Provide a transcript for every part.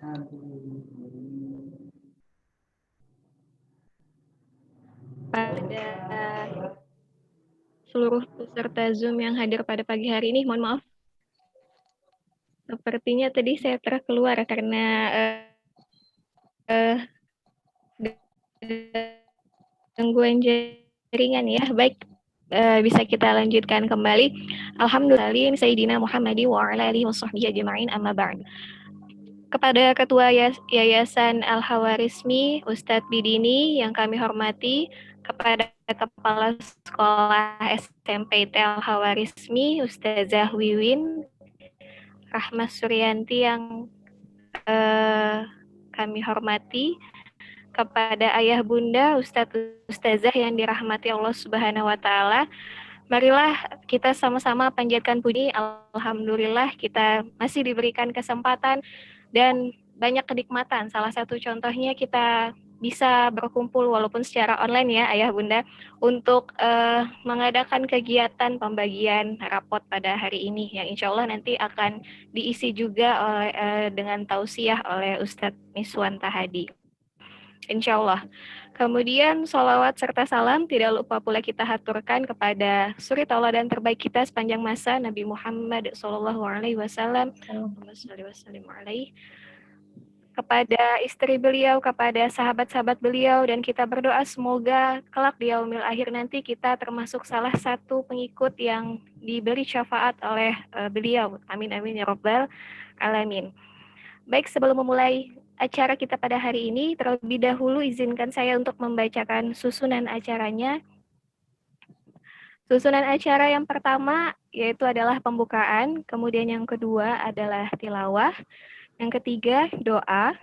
pada seluruh peserta Zoom yang hadir pada pagi hari ini. Mohon maaf, sepertinya tadi saya terkeluar karena gangguan jaringan ya. Baik, bisa kita lanjutkan kembali. Alhamdulillah, Sayyidina Muhammadi wa ala alihi wa sahbihi ajma'in amma ba'd. Kepada Ketua Yayasan Al-Hawarizmi, Ustadz Bidini yang kami hormati, kepada Kepala Sekolah SMP Al-Hawarizmi, Ustazah Wiwin Rahmas Suryanti yang kami hormati, kepada Ayah Bunda, Ustazah yang dirahmati Allah Subhanahu wa Ta'ala, marilah kita sama-sama panjatkan puji. Alhamdulillah kita masih diberikan kesempatan dan banyak kenikmatan. Salah satu contohnya kita bisa berkumpul walaupun secara online ya Ayah Bunda untuk mengadakan kegiatan pembagian rapot pada hari ini yang insya Allah nanti akan diisi juga dengan tausiah oleh Ustadz Miswan Tahadi. Insya Allah. Kemudian sholawat serta salam tidak lupa pula kita haturkan kepada suri tauladan terbaik kita sepanjang masa, Nabi Muhammad SAW. Kepada istri beliau, kepada sahabat-sahabat beliau, dan kita berdoa semoga kelak di yaumil akhir nanti kita termasuk salah satu pengikut yang diberi syafaat oleh beliau. Amin amin ya rabbal alamin. Baik, sebelum memulai acara kita pada hari ini, terlebih dahulu izinkan saya untuk membacakan susunan acaranya. Susunan acara yang pertama yaitu adalah pembukaan, kemudian yang kedua adalah tilawah, yang ketiga doa,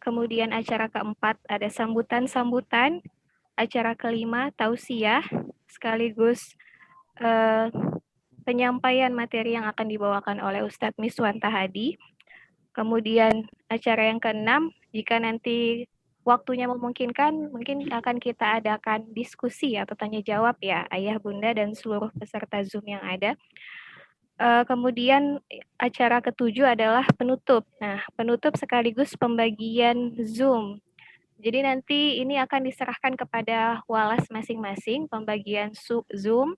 kemudian acara keempat ada sambutan-sambutan, acara kelima tausiah, sekaligus penyampaian materi yang akan dibawakan oleh Ustadz Miswan Tahadi. Kemudian acara yang keenam, jika nanti waktunya memungkinkan, mungkin akan kita adakan diskusi atau tanya jawab ya, Ayah Bunda dan seluruh peserta Zoom yang ada. Kemudian acara ketujuh adalah penutup. Nah, penutup sekaligus pembagian Zoom. Jadi nanti ini akan diserahkan kepada walas masing-masing, pembagian Zoom,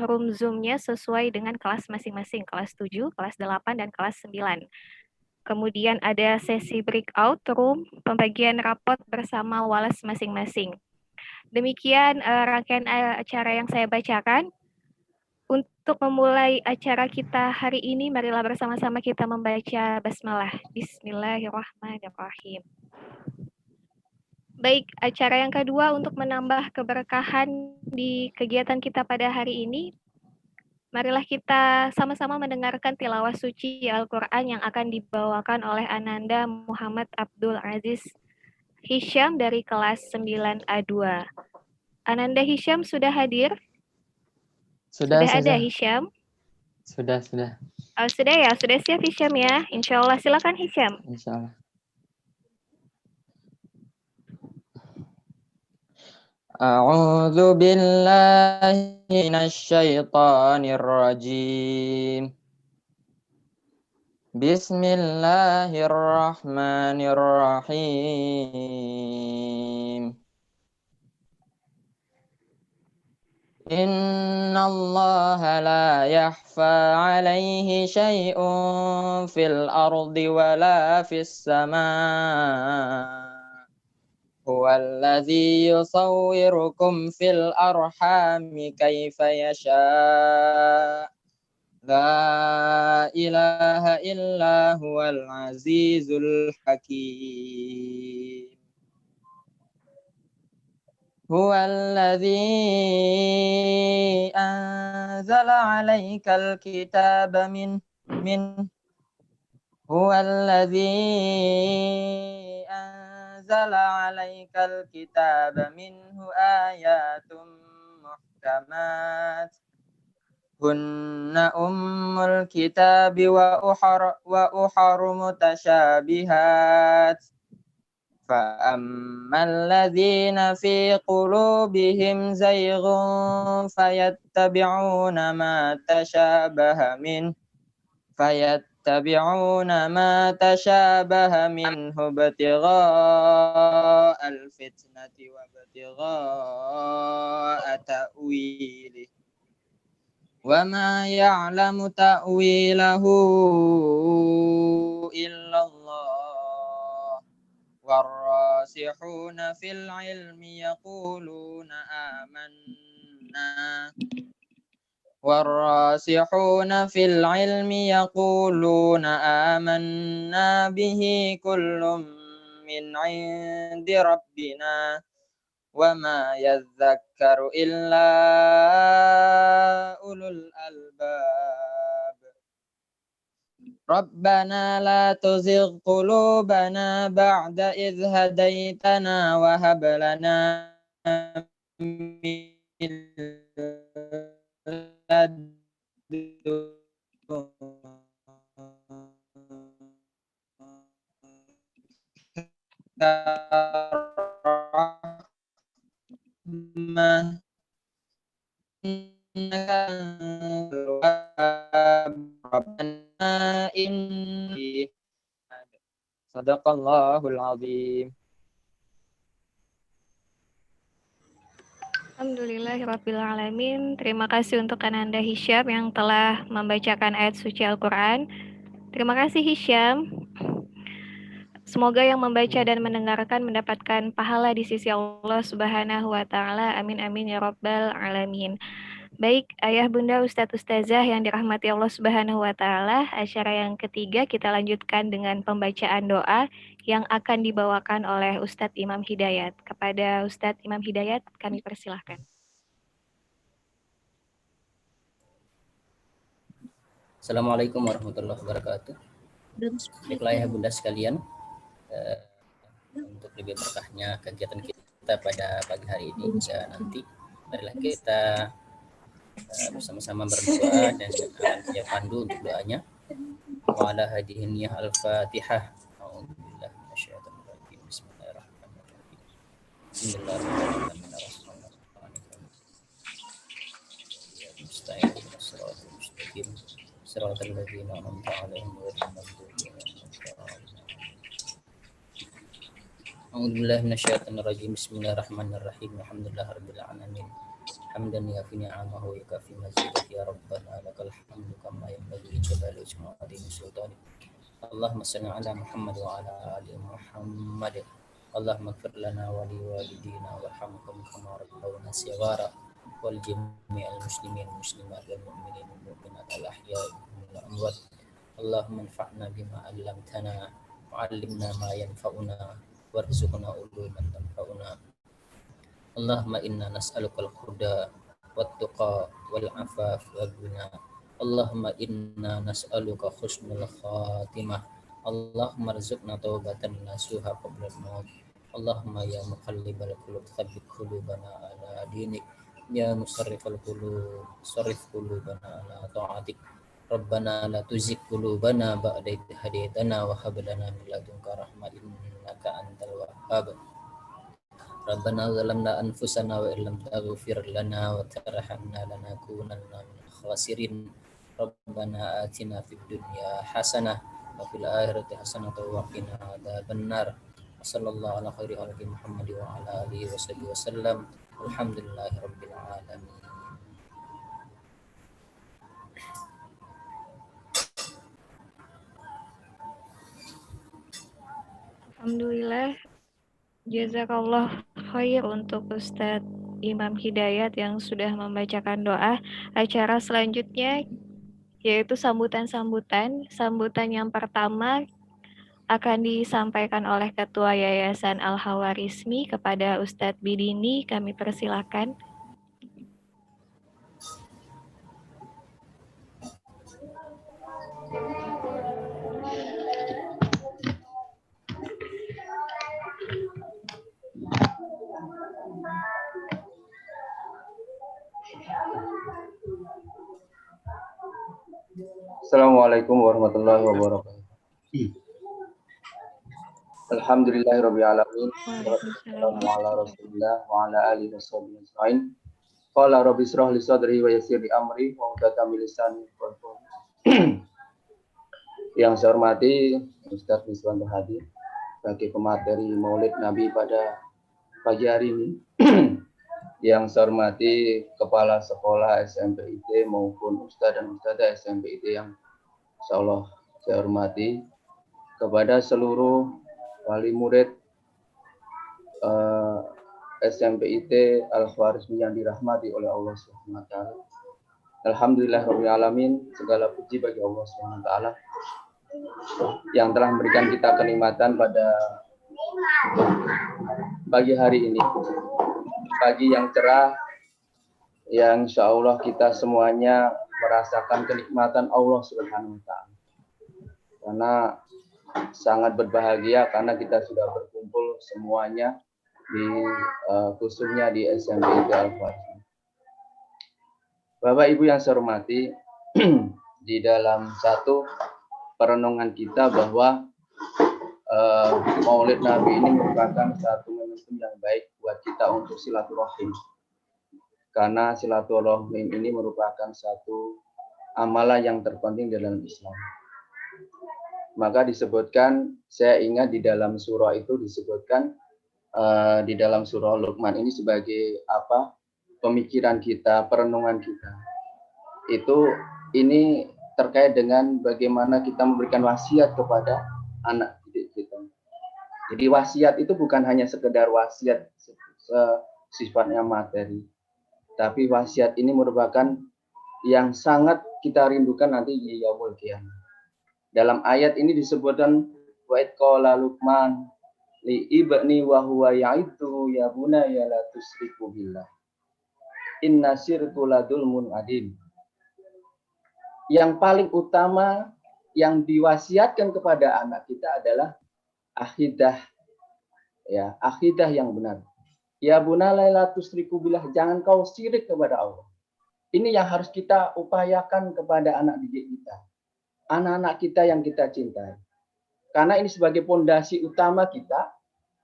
room Zoom-nya sesuai dengan kelas masing-masing, kelas 7, kelas 8, dan kelas 9. Kemudian ada sesi breakout room, pembagian rapot bersama walas masing-masing. Demikian rangkaian acara yang saya bacakan. Untuk memulai acara kita hari ini, marilah bersama-sama kita membaca basmalah. Bismillahirrahmanirrahim. Baik, acara yang kedua untuk menambah keberkahan di kegiatan kita pada hari ini, marilah kita sama-sama mendengarkan tilawah suci Al-Quran yang akan dibawakan oleh Ananda Muhammad Abdul Aziz Hisham dari kelas 9A2. Ananda Hisham sudah hadir? Sudah ada Hisham? Sudah. Sudah ya, sudah siap Hisham ya? Insya Allah, silakan Hisham. Insya Allah. A'udzu billahi minasyaitonir rajim. Bismillahirrahmanirrahim. Innallaha la yakhfa 'alaihi syai'un fil ardi wala fis samaa. Huwallazi yusawwirukum fil arhami kaifa yasha'. La ilaha illa huwal azizul hakim. Huwallazi anzala 'alaikal kitaba anzala 'alaikal kitaba minhu ayatum muhkamat hunna ummul kitabi wa uharu mutasyabihat فَأَمَّا الَّذِينَ فِي قُلُوبِهِمْ زَيْغٌ فَيَتَّبِعُونَ مَا تَشَابَهَ ويتبعون ما تشابه منه ابتغاء الفتنة وابتغاء تأويله وما يعلم تأويله إلا الله والراسخون في العلم يقولون آمنا به كل من عند ربنا وما يذكر إلا أولو الألباب ربنا لا تزغ قلوبنا بعد إذ هديتنا وهب لنا من رحمة إنك أنت الوهاب ربنا إني صدق الله العظيم. Alhamdulillahirrabbilalamin. Terima kasih untuk Ananda Hisham yang telah membacakan ayat suci Al-Quran. Terima kasih Hisham. Semoga yang membaca dan mendengarkan mendapatkan pahala di sisi Allah Subhanahu wa Ta'ala. Amin amin ya Rabbal alamin. Baik, ayah bunda Ustadz Ustazah yang dirahmati Allah Subhanahu wa Ta'ala, acara yang ketiga kita lanjutkan dengan pembacaan doa yang akan dibawakan oleh Ustadz Imam Hidayat. Kepada Ustadz Imam Hidayat kami persilahkan. Assalamualaikum warahmatullahi wabarakatuh. Baiklah ya bunda sekalian, untuk lebih berkahnya kegiatan kita pada pagi hari ini hingga nanti, marilah kita bersama-sama berdoa dan akan saya pandu untuk doanya. Wa ala hadihin ya al-fatihah. A'udzubillahi minasyaitonir rajim. Bismillahirrahmanirrahim. Bismillahirrahmanirrahim. Siratal ladzina an'amta 'alaihim ghairil maghdubi 'alaihim. A'udzubillahi minasyaitonir rajim. Bismillahirrahmanirrahim. Alhamdulillahirabbil alamin. Hamdan yafi ni'amahu wa yukafi mazidahu ya rabbana lakal hamdu kama yanbaghi li jalali wajhika wa 'azimi sultanik. Allahumma shalli 'ala Muhammad wa 'ala ali Muhammad. Allahumma ighfir lana wa li walidina warhamhum kama rabbawna shighara wal jami'al muslimin muslimat wal mu'minin wal mu'minat al ahya'i wal amwat. Allahumma anfa'na bima 'allamtana wa 'allimna ma yanfa'una warzuqna uluman tanfa'una. Allahumma inna nas'alukal huda wat tuqa wal afaf wal ghina. Allahumma inna nas'aluka husnul khatimah. Allahumma rzuqna taubatan nasuha qabla al-maut. Allahumma ya muqallibal qulub tsabbit qulubana ala dinik. Ya musarrifal qulub sarrif qulubana ala ta'atik. Rabbana la tuzigh qulubana ba'da idh hadaytana wa hab lana min ladunka rahmah innaka antal wahhab. Rabbana zalamna anfusana wa illam taghfir lana wa tarhamna lanakunanna minal khasirin. Rabbana atina fid dunya hasanah wa fil akhirati hasanah wa qina adzabannar. Sallallahu ala khairi khalqi Muhammad wa ala alihi wa sallam. Alhamdulillahirabbil alamin. Alhamdulillah. Jazakallah khair untuk Ustadz Imam Hidayat yang sudah membacakan doa. Acara selanjutnya yaitu sambutan-sambutan. Sambutan yang pertama akan disampaikan oleh Ketua Yayasan Al-Hawarizmi kepada Ustadz Bidini. Kami persilakan. Assalamualaikum warahmatullahi wabarakatuh. Alhamdulillahirabbil alamin. Wassalamu ala Rasulillah wa ala alihi washabbihi ajmain. Qala rabbi israh li sadri wa yassir li amri wa hlul 'uqdatam min lisani yafqahu qawli. Yang saya hormati Ustadz Rizwan Hadi sebagai pemateri Maulid Nabi pada pagi hari ini. Yang saya hormati Kepala Sekolah SMPIT maupun Ustadz dan Ustadzah SMPIT yang insya Allah saya hormati, kepada seluruh wali murid SMPIT Al-Khwarizmi yang dirahmati oleh Allah SWT. Alhamdulillahirabbil alamin, segala puji bagi Allah SWT yang telah memberikan kita kenikmatan pada pagi hari ini. Pagi yang cerah, yang insya Allah kita semuanya merasakan kenikmatan Allah Subhanahu wa Ta'ala. Karena sangat berbahagia karena kita sudah berkumpul semuanya di khususnya di SMPIT Al-Khwarizmi. Bapak Ibu yang saya hormati, di dalam satu perenungan kita bahwa Maulid Nabi ini merupakan satu momentum yang baik buat kita untuk silaturahim. Karena silaturahim ini merupakan satu amalan yang terpenting dalam Islam. Maka disebutkan, saya ingat di dalam surah itu disebutkan di dalam surah Luqman ini sebagai apa? Pemikiran kita, perenungan kita. Ini terkait dengan bagaimana kita memberikan wasiat kepada anak didik kita. Jadi wasiat itu bukan hanya sekedar wasiat sifatnya materi, tapi wasiat ini merupakan yang sangat kita rindukan nanti di yaumul qiyamah. Dalam ayat ini disebutkan wa id qala Luqman li ibni wa huwa ya'idu ya bunayya la tusyriku billah inna syirka la dzulmun adzim. Yang paling utama yang diwasiatkan kepada anak kita adalah akidah, ya, akidah yang benar. Ya bunayya la tusyriku billah, jangan kau syirik kepada Allah. Ini yang harus kita upayakan kepada anak didik kita, anak-anak kita yang kita cintai. Karena ini sebagai pondasi utama kita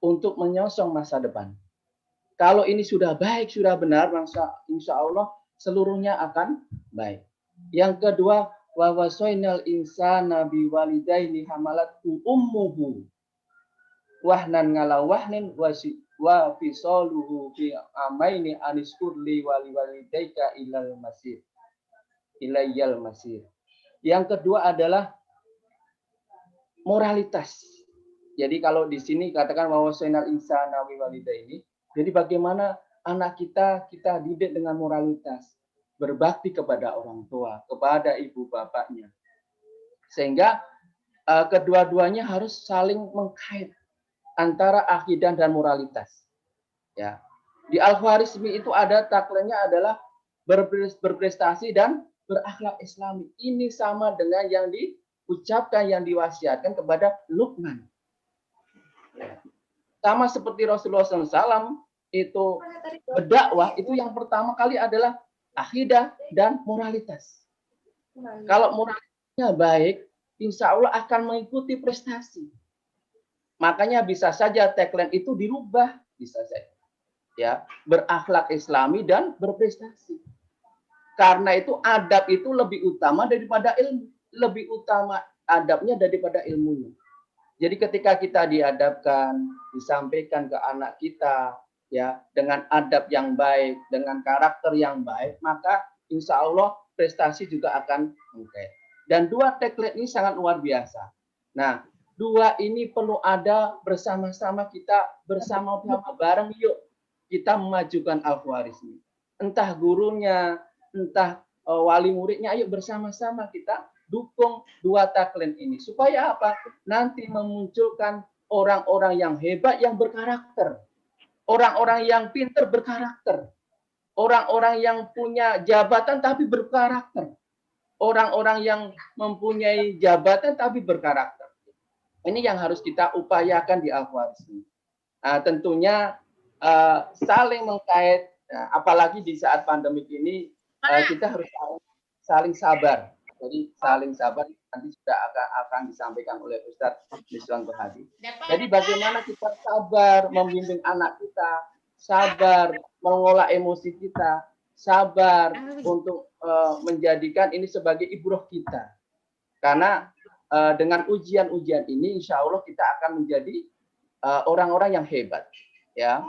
untuk menyongsong masa depan. Kalau ini sudah baik, sudah benar, insya Allah seluruhnya akan baik. Yang kedua, wa wasainal insana biwalidaini hamalatu ummuhu wahnan ngala wahnin wa fisaluhu fi amaini aniskur li waliwalidaika ilayal masir. Yang kedua adalah moralitas. Jadi kalau di sini katakan wa wasainal insana biwalidaini, jadi bagaimana anak kita didik dengan moralitas, berbakti kepada orang tua, kepada ibu bapaknya. Sehingga kedua-duanya harus saling mengkait antara akidah dan moralitas. Ya. Di Al-Khwarizmi itu ada tagline-nya adalah berprestasi dan berakhlak Islami. Ini sama dengan yang diucapkan, yang diwasiatkan kepada Luqman. Ya. Sama seperti Rasulullah SAW itu berdakwah, itu yang pertama kali adalah akidah dan moralitas. Kalau moralitasnya baik, insya Allah akan mengikuti prestasi. Makanya bisa saja tagline itu dirubah, bisa saja. Ya, berakhlak Islami dan berprestasi. Karena itu adab itu lebih utama daripada ilmu, lebih utama adabnya daripada ilmunya. Jadi ketika kita diadabkan, disampaikan ke anak kita, ya, dengan adab yang baik, dengan karakter yang baik, maka insya Allah prestasi juga akan meningkat. Dan dua tagline ini sangat luar biasa. Nah, dua ini perlu ada bersama-sama, kita bersama-sama bareng, yuk kita memajukan Al-Khwarizmi. Entah gurunya, entah wali muridnya, ayo bersama-sama kita dukung dua tagline ini. Supaya apa? Nanti memunculkan orang-orang yang hebat, yang berkarakter. Orang-orang yang pintar berkarakter. Orang-orang yang punya jabatan tapi berkarakter. Orang-orang yang mempunyai jabatan tapi berkarakter. Ini yang harus kita upayakan di Al-Khwarizmi. Tentunya saling mengkait, apalagi di saat pandemik ini, kita harus saling sabar. Jadi saling sabar nanti sudah akan disampaikan oleh Ustadz Rizwan Hadi. Jadi bagaimana kita sabar membimbing anak kita, sabar mengolah emosi kita, sabar untuk menjadikan ini sebagai ibrah kita. Karena dengan ujian-ujian ini insya Allah kita akan menjadi orang-orang yang hebat, ya,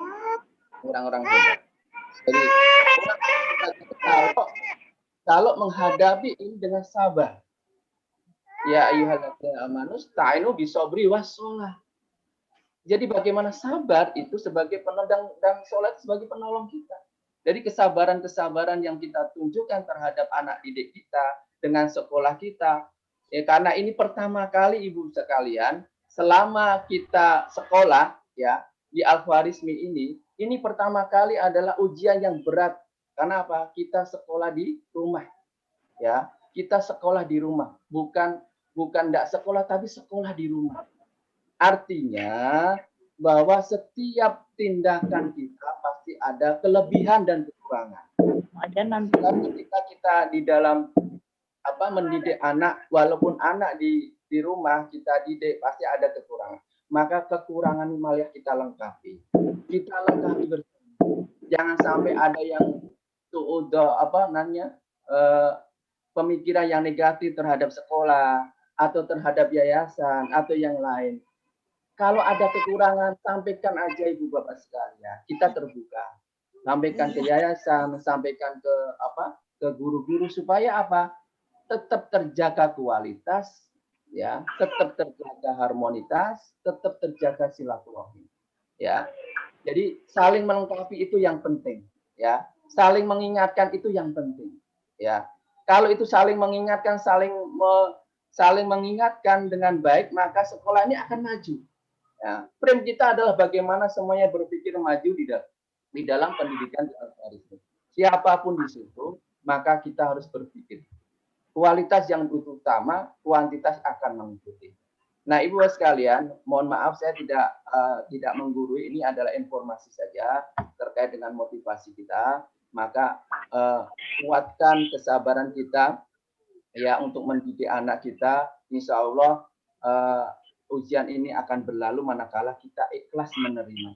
orang-orang hebat. Jadi kalau menghadapi ini dengan sabar, ya ayyuhalladzina amanu sta'inu bisobri wassalah. Jadi bagaimana sabar itu sebagai penendang dan sholat sebagai penolong kita. Jadi kesabaran-kesabaran yang kita tunjukkan terhadap anak didik kita dengan sekolah kita, ya karena ini pertama kali ibu sekalian, selama kita sekolah ya di Al-Khwarizmi ini pertama kali adalah ujian yang berat. Karena apa? Kita sekolah di rumah, ya kita sekolah di rumah, bukan tidak sekolah tapi sekolah di rumah. Artinya bahwa setiap tindakan kita pasti ada kelebihan dan kekurangan. Dan ketika kita di dalam mendidik anak, walaupun anak di rumah kita didik pasti ada kekurangan. Maka kekurangan malah kita lengkapi. Kita lengkapi bersama. Jangan sampai ada yang pemikiran yang negatif terhadap sekolah atau terhadap yayasan atau yang lain. Kalau ada kekurangan, sampaikan aja ibu bapak sekalian. Kita terbuka. Sampaikan ke yayasan, sampaikan ke guru-guru supaya apa? Tetap terjaga kualitas, ya, tetap terjaga harmonitas, tetap terjaga silaturahmi. Ya. Jadi saling melengkapi itu yang penting, ya. Saling mengingatkan itu yang penting, ya. Kalau itu saling mengingatkan, saling mengingatkan dengan baik, maka sekolah ini akan maju. Ya, frame kita adalah bagaimana semuanya berpikir maju di dalam pendidikan di Al-Khwarizmi. Siapapun di situ, maka kita harus berpikir. Kualitas yang utama, kuantitas akan mengikuti. Nah, ibu sekalian, mohon maaf saya tidak menggurui, ini adalah informasi saja terkait dengan motivasi kita. Maka kuatkan kesabaran kita ya untuk mendidik anak kita. Insya Allah ujian ini akan berlalu manakala kita ikhlas menerima.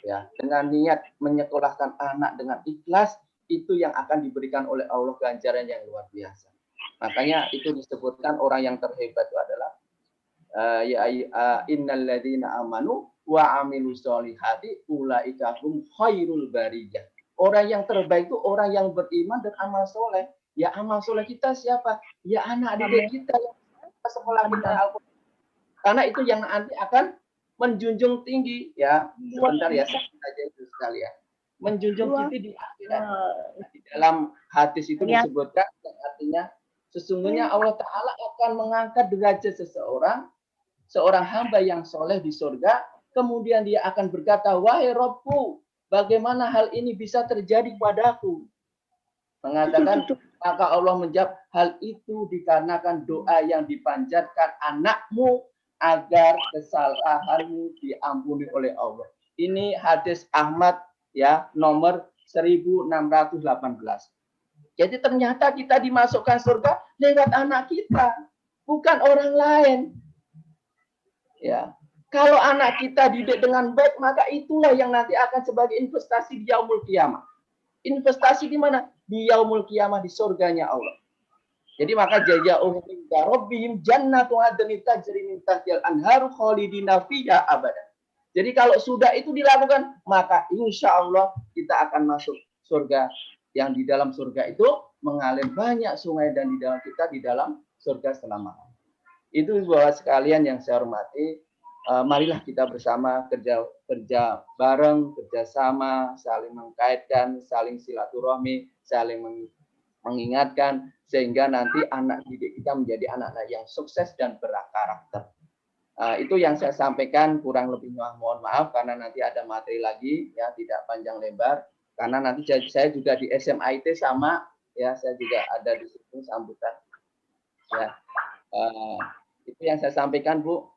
Ya, dengan niat menyekolahkan anak dengan ikhlas, itu yang akan diberikan oleh Allah ganjaran yang luar biasa. Makanya itu disebutkan orang yang terhebat itu adalah innalladzina amanu wa amilus solihati ulaika hum khairul bariyah. Orang yang terbaik itu orang yang beriman dan amal soleh. Ya amal soleh kita siapa? Ya anak didik kita yang sekolah kita Al-Quran. Karena itu yang nanti akan menjunjung tinggi, ya sebentar ya saja itu sekalian. Menjunjung tinggi di akhirat. Di dalam hadis itu disebutkan artinya sesungguhnya Allah Ta'ala akan mengangkat derajat seorang hamba yang soleh di surga, kemudian dia akan berkata, wahai Robku, bagaimana hal ini bisa terjadi padaku? Mengatakan, maka Allah menjawab, hal itu dikarenakan doa yang dipanjatkan anakmu agar kesalahanmu diampuni oleh Allah. Ini hadis Ahmad ya nomor 1618. Jadi ternyata kita dimasukkan surga lewat anak kita, bukan orang lain. Ya. Kalau anak kita didik dengan baik, maka itulah yang nanti akan sebagai investasi di yaumul qiyamah. Investasi di mana? Di yaumul qiyamah, di surganya Allah. Jadi maka jazaohum inda rabbihim jannatu adnin tajri min tahtihal anharu khalidina fiha abada. Jadi kalau sudah itu dilakukan, maka insya Allah kita akan masuk surga. Yang di dalam surga itu mengalir banyak sungai dan di dalam kita di dalam surga selama. Itu Bapak sekalian yang saya hormati. Marilah kita bersama kerja bareng, kerjasama, saling mengkaitkan, saling silaturahmi, saling mengingatkan, sehingga nanti anak didik kita menjadi anak-anak yang sukses dan berkarakter. Itu yang saya sampaikan, kurang lebihnya mohon maaf karena nanti ada materi lagi, ya tidak panjang lebar. Karena nanti saya juga di SMIT sama, ya saya juga ada di situ sambutan. Ya, itu yang saya sampaikan Bu.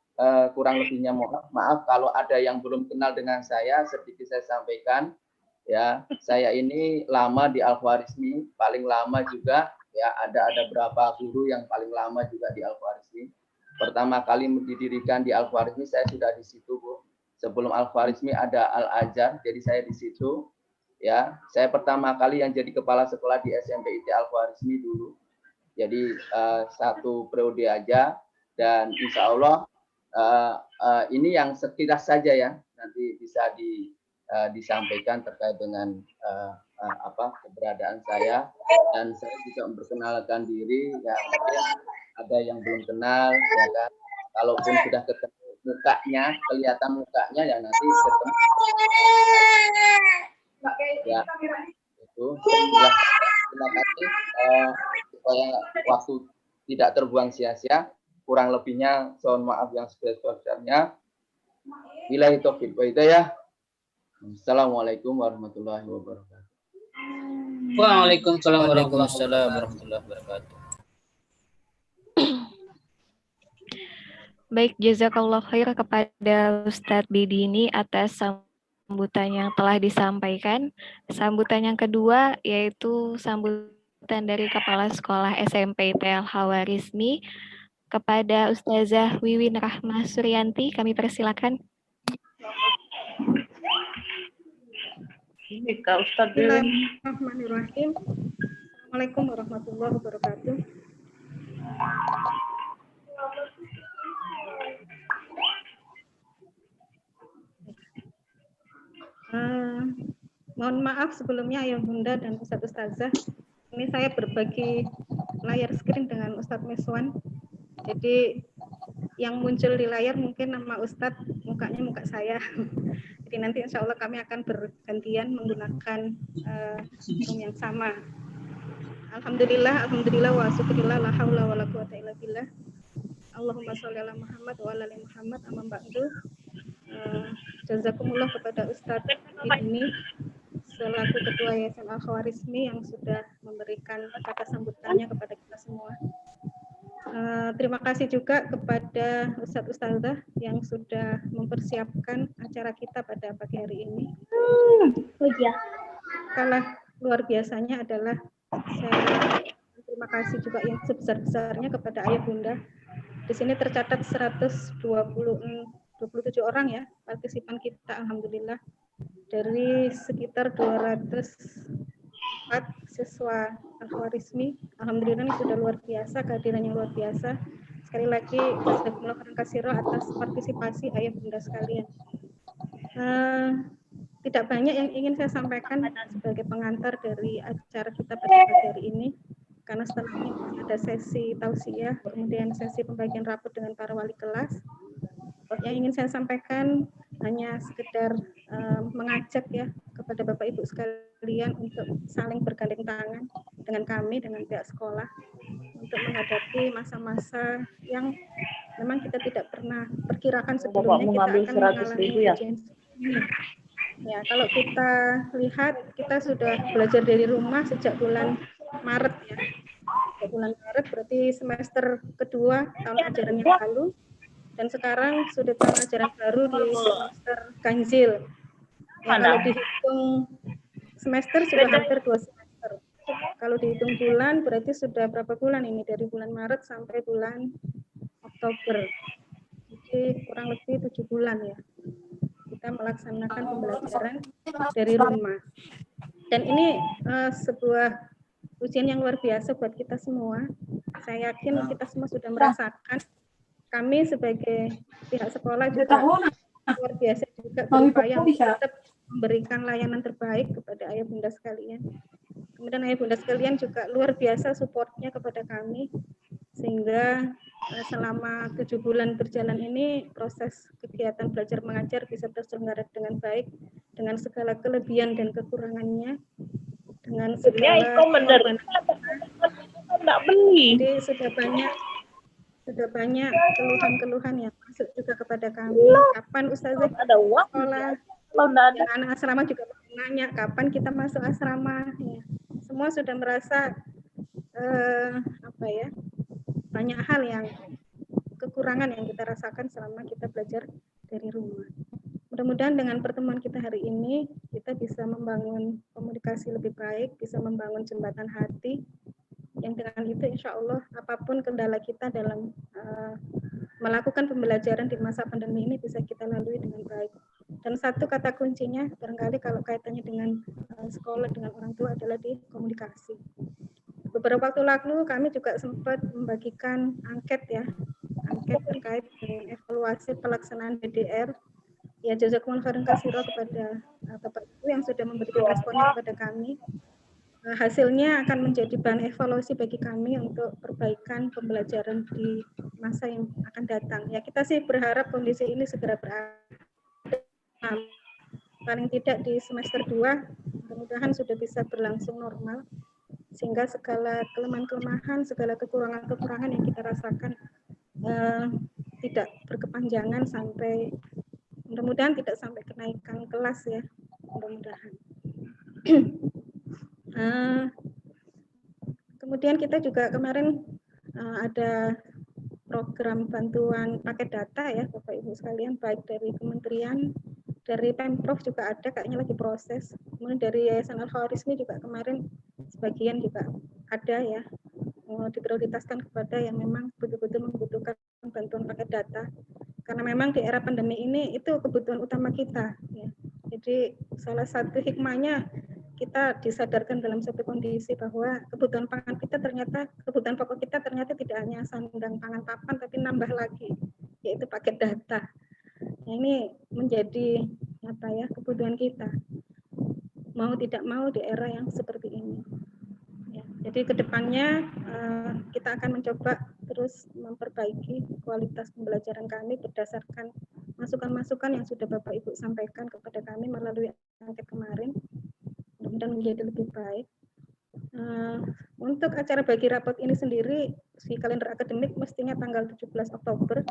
Kurang lebihnya mohon maaf kalau ada yang belum kenal dengan saya, sedikit saya sampaikan. Ya, saya ini lama di Al-Khwarizmi, paling lama juga ya ada berapa guru yang paling lama juga di Al-Khwarizmi. Pertama kali didirikan di Al-Khwarizmi saya sudah di situ, Bu. Sebelum Al-Khwarizmi ada Al-Azhar, jadi saya di situ. Ya, saya pertama kali yang jadi kepala sekolah di SMP IT Al-Khwarizmi dulu. Jadi satu periode aja. Dan insya Allah ini yang sekilas saja ya, nanti bisa disampaikan terkait dengan keberadaan saya, dan saya juga memperkenalkan diri ya, mungkin ada yang belum kenal ya kan, kalaupun sudah ketemu mukanya, kelihatan mukanya ya nanti ketemu ya itu. Terima kasih supaya waktu tidak terbuang sia-sia. Kurang lebihnya mohon maaf yang sebesar-besarnya. Billahi taufiq wa hidayah. Assalamualaikum warahmatullahi wabarakatuh. Waalaikumsalam warahmatullahi wabarakatuh. Baik, jazakallah khair kepada Ustadz Bidini atas sambutan yang telah disampaikan. Sambutan yang kedua yaitu sambutan dari Kepala Sekolah SMP PL Hawarizmi kepada Ustazah Wiwin Rahma Suryanti. Kami persilakan. Bismillahirrahmanirrahim. Assalamualaikum warahmatullahi wabarakatuh. Mohon maaf sebelumnya Ayah Bunda dan Ustadz Ustazah. Ini saya berbagi layar screen dengan Ustadz Miswan. Jadi yang muncul di layar mungkin nama Ustadz, mukanya muka saya. Jadi nanti insya Allah kami akan bergantian menggunakan Zoom yang sama. Alhamdulillah wa syukurillah la haula wa la quwata illa billah. Allahumma sholli ala Muhammad wa ala ali Muhammad amma ba'du. Jazakumullah kepada Ustadz ini selaku Ketua Yayasan Al-Khawarizmi yang sudah memberikan kata sambutannya kepada kita semua. Terima kasih juga kepada Ustadz-Ustadzah yang sudah mempersiapkan acara kita pada pagi hari ini. Kalah luar biasanya adalah saya terima kasih juga yang sebesar-besarnya kepada Ayah Bunda. Di sini tercatat 127 orang ya partisipan kita, alhamdulillah, dari sekitar 204 siswa Al-Khawarizmi. Alhamdulillah ini sudah luar biasa, kehadiran yang luar biasa. Sekali lagi jazakumullah khairan katsira atas partisipasi Ayah Bunda sekalian. Tidak banyak yang ingin saya sampaikan sebagai pengantar dari acara kita pada pagi hari ini, karena setelahnya ada sesi tausiah, kemudian sesi pembagian rapot dengan para wali kelas. Yang ingin saya sampaikan hanya sekedar mengajak ya kepada Bapak Ibu sekalian untuk saling bergandeng tangan dengan kami, dengan pihak sekolah, untuk menghadapi masa-masa yang memang kita tidak pernah perkirakan sebelumnya kita akan mengalami ujian. Ya, kalau kita lihat, kita sudah belajar dari rumah sejak bulan Maret ya. Sejak bulan Maret berarti semester kedua tahun ajaran yang lalu. Dan sekarang sudah tahun ajaran baru di semester ganjil. Ya, kalau dihitung semester sudah hampir 2 semester. Kalau dihitung bulan berarti sudah berapa bulan ini? Dari bulan Maret sampai bulan Oktober. Jadi kurang lebih 7 bulan ya. Kita melaksanakan pembelajaran dari rumah. Dan ini sebuah ujian yang luar biasa buat kita semua. Saya yakin kita semua sudah merasakan. Kami sebagai pihak sekolah juga luar biasa juga berupaya untuk tetap memberikan layanan terbaik kepada ayah bunda sekalian. Kemudian ayah bunda sekalian juga luar biasa supportnya kepada kami, sehingga selama 7 bulan berjalan ini proses kegiatan belajar mengajar bisa terselenggara dengan baik, dengan segala kelebihan dan kekurangannya, dengan segala jadi sudah banyak keluhan-keluhan yang masuk juga kepada kami. Kapan Ustazah sekolah? Yang anak asrama juga nanya kapan kita masuk asrama. Ya. Semua sudah merasa banyak hal yang kekurangan yang kita rasakan selama kita belajar dari rumah. Mudah-mudahan dengan pertemuan kita hari ini kita bisa membangun komunikasi lebih baik, bisa membangun jembatan hati. Yang dengan itu insya Allah apapun kendala kita dalam melakukan pembelajaran di masa pandemi ini bisa kita lalui dengan baik. Dan satu kata kuncinya barangkali kalau kaitannya dengan sekolah, dengan orang tua adalah di komunikasi. Beberapa waktu lalu kami juga sempat membagikan angket angket terkait dengan evaluasi pelaksanaan DDR. Ya, jazakumullah khairan katsira kepada Bapak Ibu yang sudah memberikan responnya kepada kami. Hasilnya akan menjadi bahan evaluasi bagi kami untuk perbaikan pembelajaran di masa yang akan datang. Ya, kita sih berharap kondisi ini segera berakhir. Paling tidak di semester 2, mudah-mudahan sudah bisa berlangsung normal, sehingga segala kelemahan-kelemahan, segala kekurangan-kekurangan yang kita rasakan tidak berkepanjangan sampai, mudah-mudahan tidak sampai kenaikan kelas ya, mudah-mudahan. Kemudian kita juga kemarin ada program bantuan paket data ya Bapak Ibu sekalian, baik dari kementerian, dari Pemprov juga ada, kayaknya lagi proses. Kemudian dari Yayasan Al-Khawarizmi juga kemarin sebagian juga ada ya, diprioritaskan kepada yang memang betul-betul membutuhkan bantuan paket data. Karena memang di era pandemi ini itu kebutuhan utama kita ya. Jadi salah satu hikmahnya kita disadarkan dalam satu kondisi bahwa kebutuhan pangan kita ternyata, kebutuhan pokok kita ternyata tidak hanya sandang pangan papan, tapi nambah lagi, yaitu paket data. Nah, ini menjadi apa ya, kebutuhan kita, mau tidak mau di era yang seperti ini. Ya, jadi kedepannya kita akan mencoba terus memperbaiki kualitas pembelajaran kami berdasarkan masukan-masukan yang sudah Bapak Ibu sampaikan kepada kami melalui angket kemarin. Mudah-mudahan menjadi lebih baik. Untuk acara bagi rapot ini sendiri, di kalender akademik mestinya tanggal 17 Oktober,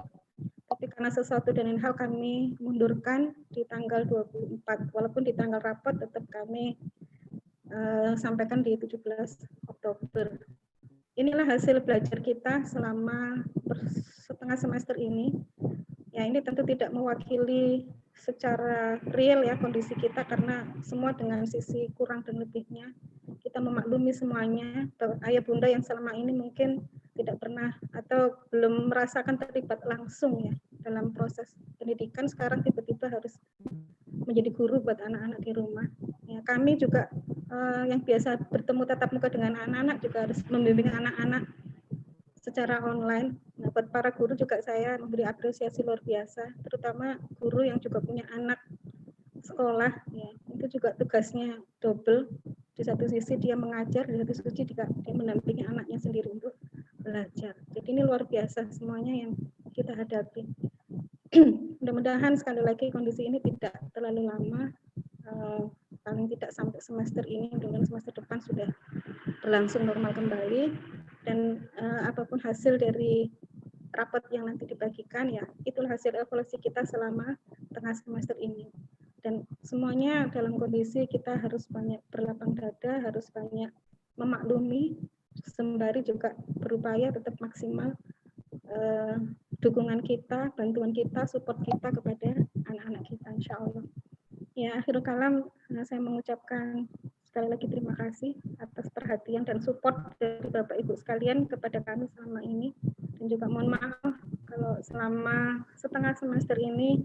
tapi karena sesuatu dan lain hal kami mundurkan di tanggal 24, walaupun di tanggal rapot tetap kami sampaikan di 17 Oktober. Inilah hasil belajar kita selama setengah semester ini. Ya, ini tentu tidak mewakili secara real ya kondisi kita, karena semua dengan sisi kurang dan lebihnya. Kita memaklumi semuanya. Ayah bunda yang selama ini mungkin tidak pernah atau belum merasakan terlibat langsung ya dalam proses pendidikan, sekarang tiba-tiba harus menjadi guru buat anak-anak di rumah. Ya, kami juga yang biasa bertemu tatap muka dengan anak-anak juga harus membimbing anak-anak secara online. Nah, buat para guru juga saya memberi apresiasi luar biasa, terutama guru yang juga punya anak sekolah, ya, itu juga tugasnya double. Di satu sisi dia mengajar, di satu sisi juga dia mendampingi anaknya sendiri untuk belajar. Jadi ini luar biasa semuanya yang kita hadapi. Mudah-mudahan sekali lagi kondisi ini tidak terlalu lama, paling tidak sampai semester ini, dengan semester depan sudah berlangsung normal kembali. Dan apapun hasil dari rapat yang nanti dibagikan, ya itulah hasil evaluasi kita selama tengah semester ini. Dan semuanya dalam kondisi kita harus banyak berlapang dada, harus banyak memaklumi, sembari juga berupaya tetap maksimal dukungan kita, bantuan kita, support kita kepada anak-anak kita, insya Allah. Ya, akhirul kalam, saya mengucapkan sekali lagi terima kasih atas perhatian dan support dari Bapak Ibu sekalian kepada kami selama ini. Dan juga mohon maaf kalau selama setengah semester ini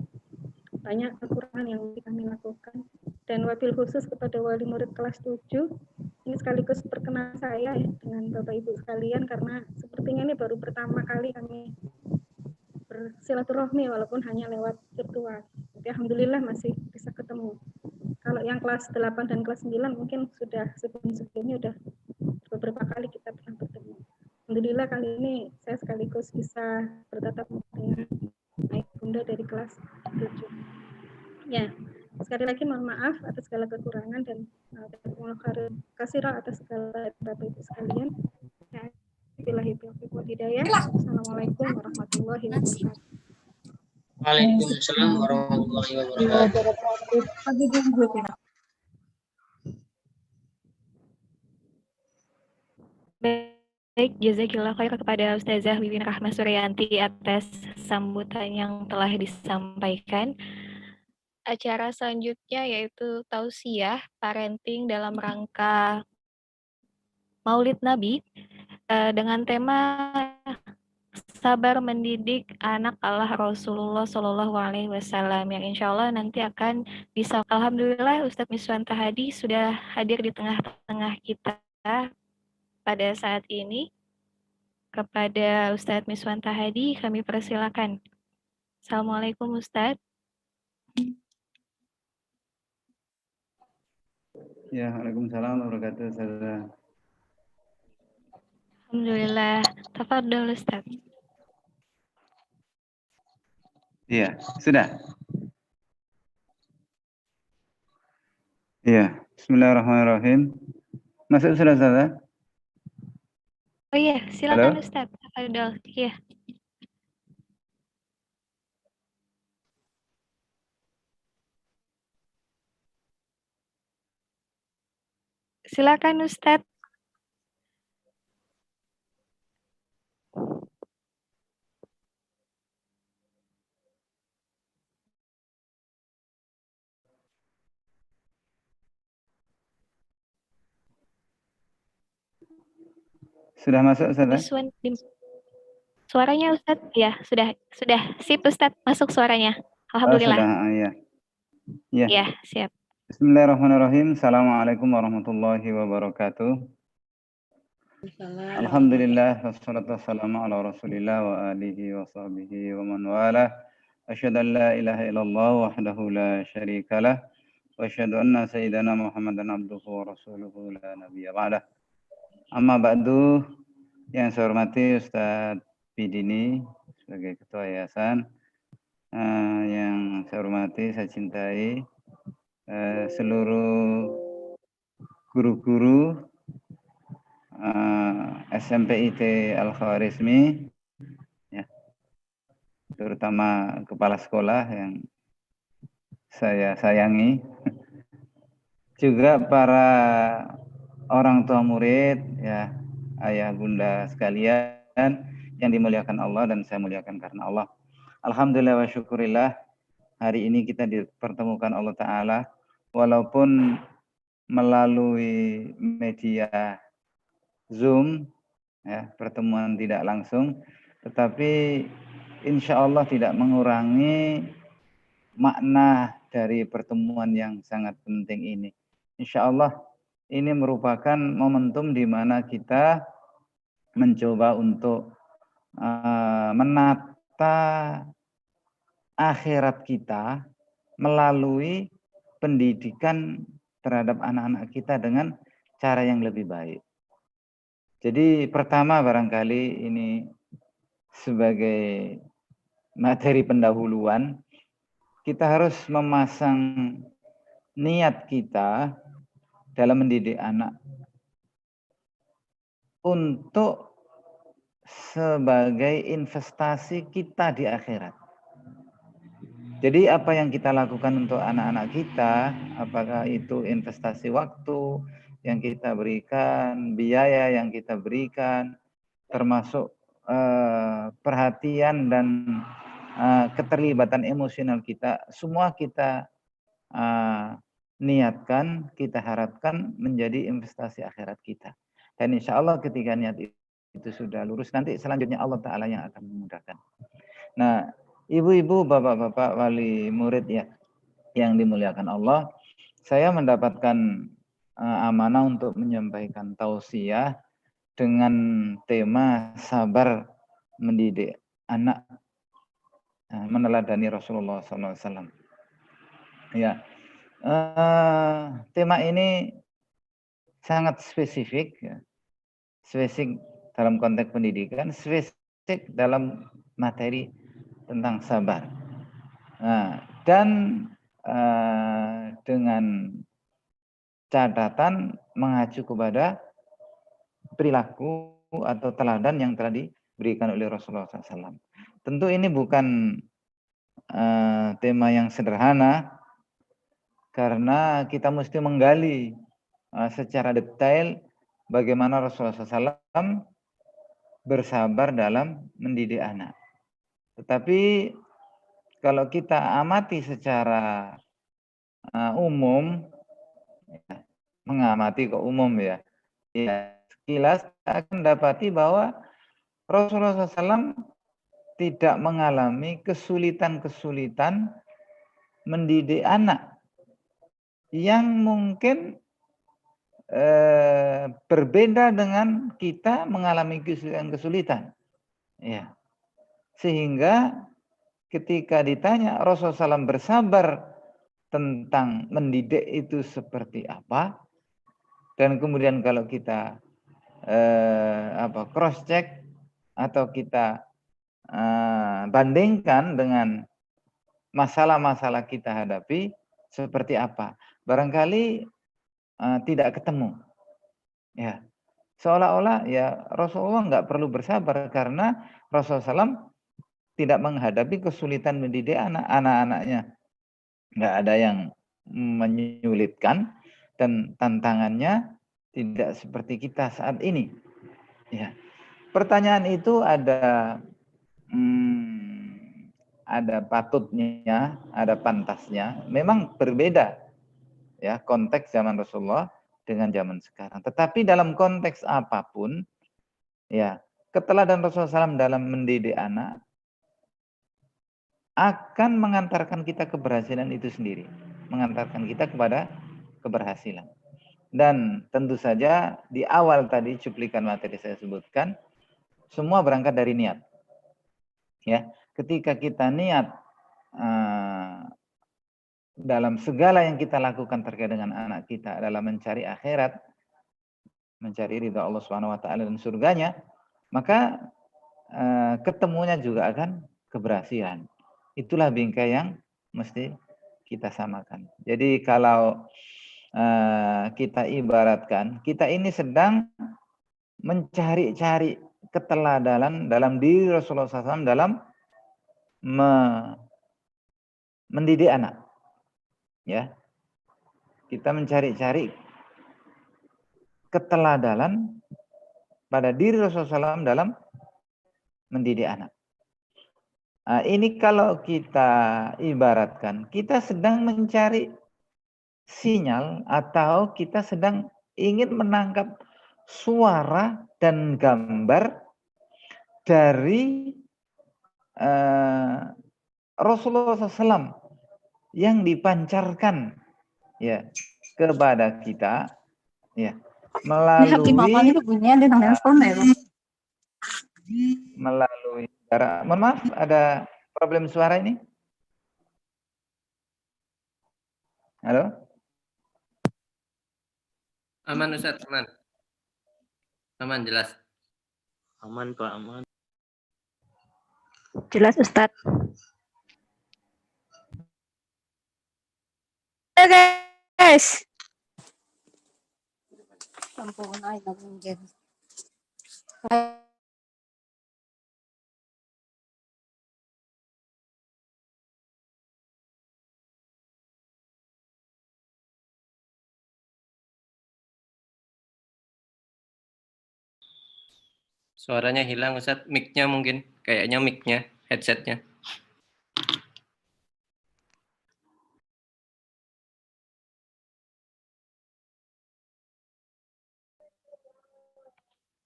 banyak kekurangan yang kami lakukan. Dan wabil khusus kepada wali murid kelas 7, ini sekaligus perkenalan saya ya, dengan Bapak Ibu sekalian, karena sepertinya ini baru pertama kali kami bersilaturahmi walaupun hanya lewat virtual. Jadi alhamdulillah masih bisa ketemu. Kalau yang kelas 8 dan kelas 9 mungkin sudah sebelumnya sudah beberapa kali kita pernah bertemu. Alhamdulillah kali ini saya sekaligus bisa bertatap muka dengan ayah bunda dari kelas 7. Ya, sekali lagi mohon maaf atas segala kekurangan dan terima kasih atas segala Bapak Ibu sekalian. Ya, billahi taufiq wal hidayah. Assalamualaikum warahmatullahi wabarakatuh. Waalaikumsalam warahmatullahi wabarakatuh. Baik, jazakillah khair kepada Ustazah Wiwin Rahma Suryanti atas sambutan yang telah disampaikan. Acara selanjutnya yaitu tausiah parenting dalam rangka Maulid Nabi dengan tema sabar mendidik anak Allah Rasulullah Shallallahu Alaihi Wasallam, yang insya Allah nanti akan bisa. Alhamdulillah Ustadz Miswanta Hadi sudah hadir di tengah-tengah kita pada saat ini. kepada Ustadz Miswanta Hadi, kami persilakan. Assalamualaikum Ustadz. Ya, Waalaikumsalam warahmatullahi wabarakatuh. Alhamdulillah. Tafadhol Ustadz. Iya, sudah. Iya, bismillahirrahmanirrahim. Masuk sudah, Ustaz? Oh iya, silakan Halo? Ustadz. Tafadhol. Iya. Silakan Ustadz. Sudah masuk, Ustaz? Miswan, suaranya Ustadz? Ya, sudah sip Ustadz, masuk suaranya. Oh, Alhamdulillah. sudah, iya. Iya. Ya, siap. Bismillahirrahmanirrahim. Assalamualaikum warahmatullahi wabarakatuh. Alhamdulillah wassalatu wassalamu ala Rasulillah wa alihi wa sahbihi wa man walah. Asyhadu an la ilaha illallah wahdahu la syarikalah wa asyhadu anna sayyidana Muhammadan abduhu wa rasuluhu la nabiyya ba'dah. Amma ba'du, yang saya hormati Ustadz Bidini sebagai Ketua Yayasan, yang saya hormati, saya cintai seluruh guru-guru SMPIT Al-Khawarizmi, ya, terutama kepala sekolah yang saya sayangi, juga para orang tua murid, ya, ayah bunda sekalian yang dimuliakan Allah dan saya muliakan karena Allah. Alhamdulillah wa syukurillah, hari ini kita dipertemukan Allah Ta'ala walaupun melalui media Zoom, ya, pertemuan tidak langsung, tetapi insya Allah tidak mengurangi makna dari pertemuan yang sangat penting ini. Insya Allah ini merupakan momentum di mana kita mencoba untuk menata akhirat kita melalui pendidikan terhadap anak-anak kita dengan cara yang lebih baik. Jadi pertama barangkali ini sebagai materi pendahuluan, kita harus memasang niat kita dalam mendidik anak untuk sebagai investasi kita di akhirat. Jadi apa yang kita lakukan untuk anak-anak kita, apakah itu investasi waktu yang kita berikan, biaya yang kita berikan, termasuk perhatian dan keterlibatan emosional kita, semua kita niatkan, kita harapkan menjadi investasi akhirat kita. Dan insya Allah ketika niat itu sudah lurus, nanti selanjutnya Allah Ta'ala yang akan memudahkan. Nah, ibu-ibu, bapak-bapak, wali murid ya yang dimuliakan Allah, saya mendapatkan amanah untuk menyampaikan tausiah dengan tema sabar mendidik anak, meneladani Rasulullah SAW. Ya, tema ini sangat spesifik, ya. Spesifik dalam konteks pendidikan, spesifik dalam materi tentang sabar. Nah, dan dengan catatan mengacu kepada perilaku atau teladan yang telah diberikan oleh Rasulullah SAW. Tentu ini bukan tema yang sederhana, karena kita mesti menggali secara detail bagaimana Rasulullah SAW bersabar dalam mendidik anak. Tetapi kalau kita amati secara umum, ya, mengamati kok umum ya, sekilas akan dapati bahwa Rasulullah SAW tidak mengalami kesulitan-kesulitan mendidik anak yang mungkin berbeda dengan kita mengalami kesulitan. Ya. Sehingga ketika ditanya Rasulullah SAW bersabar tentang mendidik itu seperti apa, dan kemudian kalau kita cross check atau kita bandingkan dengan masalah-masalah kita hadapi seperti apa, barangkali tidak ketemu. Ya, seolah-olah ya Rasulullah nggak perlu bersabar karena Rasulullah SAW tidak menghadapi kesulitan mendidik anak-anaknya. Nggak ada yang menyulitkan dan tantangannya tidak seperti kita saat ini. Ya, pertanyaan itu ada patutnya, ada pantasnya. Memang berbeda ya konteks zaman Rasulullah dengan zaman sekarang. Tetapi dalam konteks apapun, ya keteladan Rasulullah SAW dalam mendidik anak akan mengantarkan kita keberhasilan itu sendiri, mengantarkan kita kepada keberhasilan. Dan tentu saja di awal tadi cuplikan materi saya sebutkan, semua berangkat dari niat. Ya, ketika kita niat dalam segala yang kita lakukan terkait dengan anak kita adalah mencari akhirat, mencari ridha Allah Subhanahu wa taala dan surganya, maka ketemunya juga akan keberhasilan. Itulah bingkai yang mesti kita samakan. Jadi kalau kita ibaratkan, kita ini sedang mencari-cari keteladanan dalam diri Rasulullah SAW dalam mendidik anak. Ya, kita mencari-cari keteladanan pada diri Rasulullah SAW dalam mendidik anak. Nah, ini kalau kita ibaratkan, kita sedang mencari sinyal atau kita sedang ingin menangkap suara dan gambar dari Rasulullah SAW yang dipancarkan ya kepada kita ya melalui cara. Mohon maaf, ada problem suara ini. Halo? Aman Ustaz, aman. Aman jelas. Aman Pak, aman. Jelas Ustaz. Guys. Suaranya hilang Ustaz, mic-nya mungkin. Kayaknya mic-nya, headset-nya.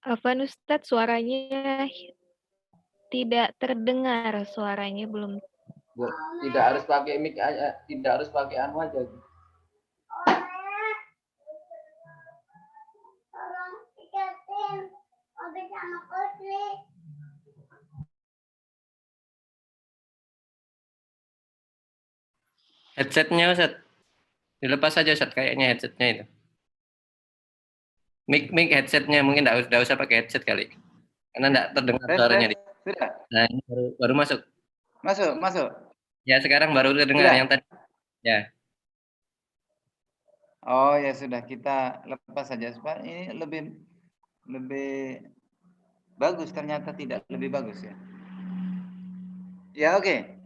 Afwan Ustadz, suaranya tidak terdengar, suaranya belum. Tidak harus pakai mic aja, tidak harus pakai anu aja. Headset-nya Ustaz. Dilepas saja Ustaz, kayaknya headset-nya itu. Mic headset-nya mungkin enggak usah pakai headset kali. Karena enggak terdengar suaranya. Sudah. Nah, ini baru masuk. Masuk. Ya, sekarang baru terdengar yang tadi. Ya. Oh ya sudah, kita lepas saja. Ini lebih bagus, ternyata tidak lebih bagus ya. Ya oke.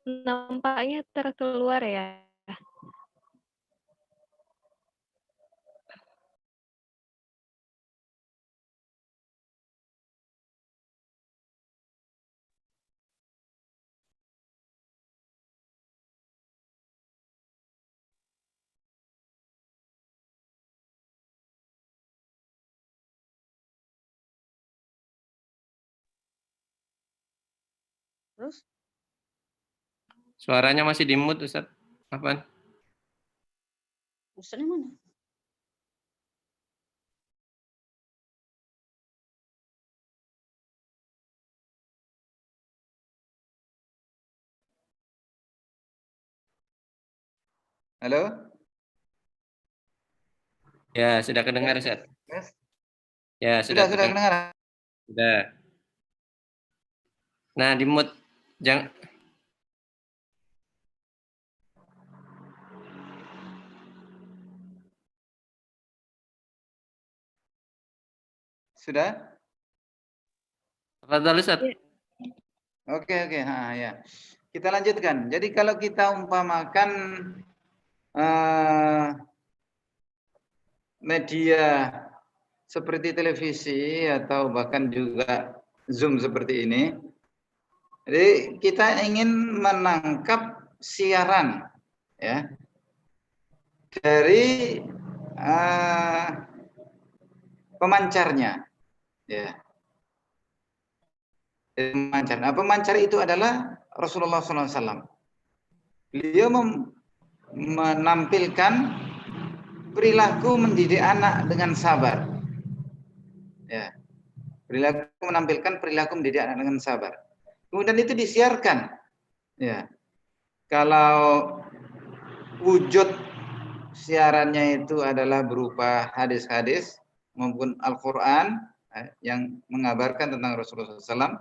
Nampaknya terkeluar ya. Terus Suaranya masih di mute, Ustaz. Afwan. Ustaznya mana? Halo? Ya, sudah kedengar, Ustaz. Yes. Ya, Sudah sudah kedengar. Sudah. Nah, di mute. Jangan. Sudah? Tafadhol, Ustaz. Oke. Ya. Kita lanjutkan. Jadi kalau kita umpamakan media seperti televisi atau bahkan juga Zoom seperti ini, jadi kita ingin menangkap siaran ya dari pemancarnya, ya. Pemancar. Nah, pemancar itu adalah Rasulullah SAW. Beliau menampilkan perilaku mendidik anak dengan sabar. Ya. Menampilkan perilaku mendidik anak dengan sabar. Kemudian itu disiarkan. Ya. Kalau wujud siarannya itu adalah berupa hadis-hadis maupun Al-Qur'an yang mengabarkan tentang Rasulullah SAW.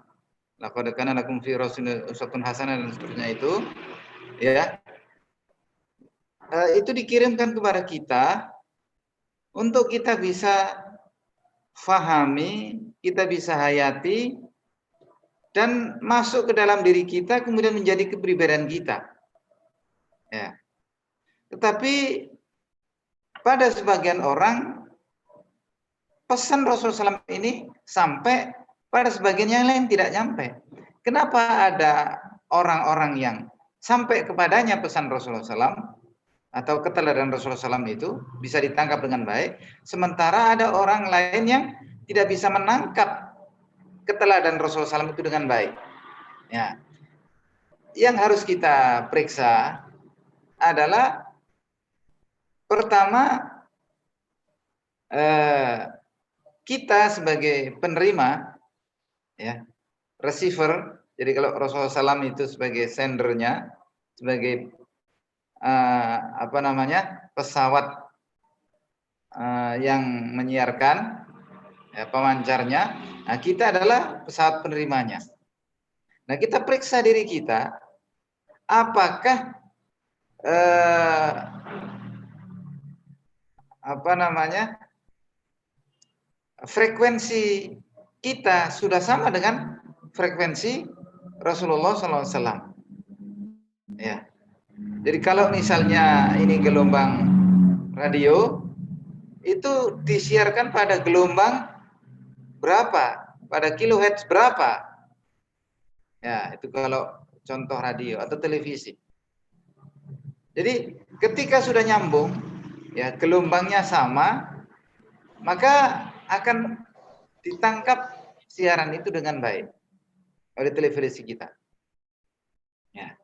Laqad kana lakum fi Rasulillah uswatun hasanah dan seterusnya itu, ya. Itu dikirimkan kepada kita untuk kita bisa fahami, kita bisa hayati dan masuk ke dalam diri kita kemudian menjadi kepribadian kita. Ya. Tetapi pada sebagian orang pesan Rasulullah SAW ini sampai pada sebagian yang lain tidak nyampe. Kenapa ada orang-orang yang sampai kepadanya pesan Rasulullah SAW atau keteladanan Rasulullah SAW itu bisa ditangkap dengan baik, sementara ada orang lain yang tidak bisa menangkap keteladanan Rasulullah SAW itu dengan baik. Ya. Yang harus kita periksa adalah pertama, kita sebagai penerima, ya, receiver. Jadi kalau Rasulullah SAW itu sebagai sendernya, sebagai pesawat yang menyiarkan, ya, pemancarnya. Nah, kita adalah pesawat penerimanya. Nah, kita periksa diri kita, apakah frekuensi kita sudah sama dengan frekuensi Rasulullah SAW. Ya. Jadi kalau misalnya ini gelombang radio, itu disiarkan pada gelombang berapa? Pada kilohertz berapa? Ya, itu kalau contoh radio atau televisi. Jadi ketika sudah nyambung, ya, gelombangnya sama, maka akan ditangkap siaran itu dengan baik oleh televisi kita. Ya.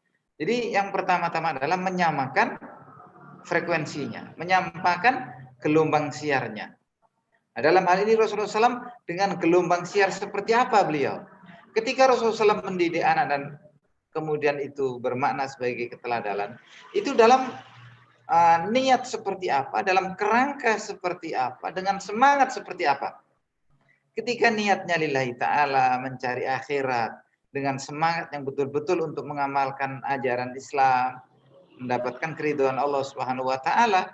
Jadi yang pertama-tama adalah menyamakan frekuensinya, menyamakan gelombang siarnya. Nah, dalam hal ini Rasulullah SAW dengan gelombang siar seperti apa beliau? Ketika Rasulullah SAW mendidik anak dan kemudian itu bermakna sebagai keteladanan, itu dalam niat seperti apa, dalam kerangka seperti apa, dengan semangat seperti apa. Ketika niatnya lillahi ta'ala, mencari akhirat, dengan semangat yang betul-betul untuk mengamalkan ajaran Islam, mendapatkan keridhaan Allah Subhanahu wa taala.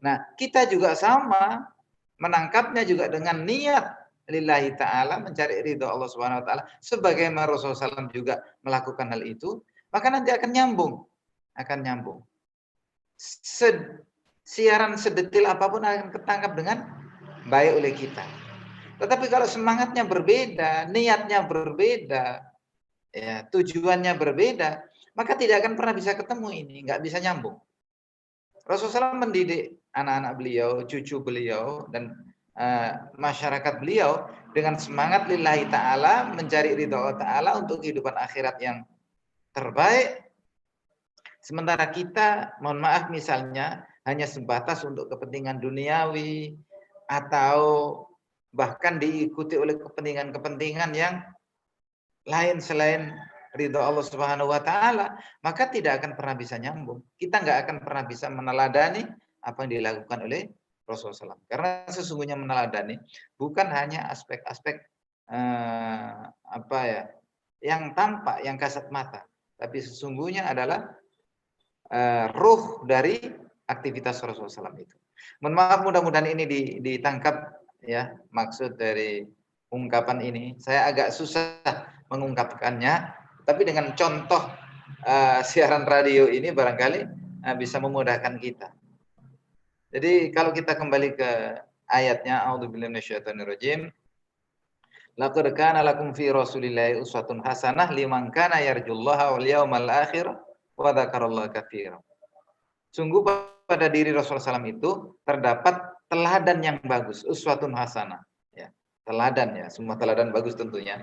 Nah, kita juga sama menangkapnya juga dengan niat lillahi ta'ala, mencari ridha Allah Subhanahu wa taala, sebagaimana Rasulullah SAW juga melakukan hal itu, maka nanti akan nyambung. Siaran sedetil apapun akan ketangkap dengan baik oleh kita. Tetapi kalau semangatnya berbeda, niatnya berbeda, ya, tujuannya berbeda, maka tidak akan pernah bisa ketemu ini, nggak bisa nyambung. Rasulullah SAW mendidik anak-anak beliau, cucu beliau, dan masyarakat beliau dengan semangat lillahi ta'ala, mencari ridha Allah ta'ala untuk kehidupan akhirat yang terbaik. Sementara kita, mohon maaf misalnya, hanya sebatas untuk kepentingan duniawi, atau bahkan diikuti oleh kepentingan-kepentingan yang lain selain ridha Allah Subhanahu wa Ta'ala, maka tidak akan pernah bisa nyambung. Kita nggak akan pernah bisa meneladani apa yang dilakukan oleh Rasulullah SAW. Karena sesungguhnya meneladani bukan hanya aspek-aspek yang tampak, yang kasat mata, tapi sesungguhnya adalah ruh dari aktivitas Rasulullah SAW itu. Mohon maaf, mudah-mudahan ini ditangkap ya maksud dari ungkapan ini. Saya agak susah mengungkapkannya, tapi dengan contoh siaran radio ini barangkali bisa memudahkan kita. Jadi kalau kita kembali ke ayatnya, a'udzubillahi minasyaitonirrajim. Laqad kana lakum fi Rasulillahi uswatun hasanah liman kana yarjullaha wal yawmal akhir wa dzakarallaha katsiran. Sungguh pada diri Rasulullah SAW itu terdapat teladan yang bagus, uswatun hasanah. Ya, teladan ya, semua teladan bagus tentunya.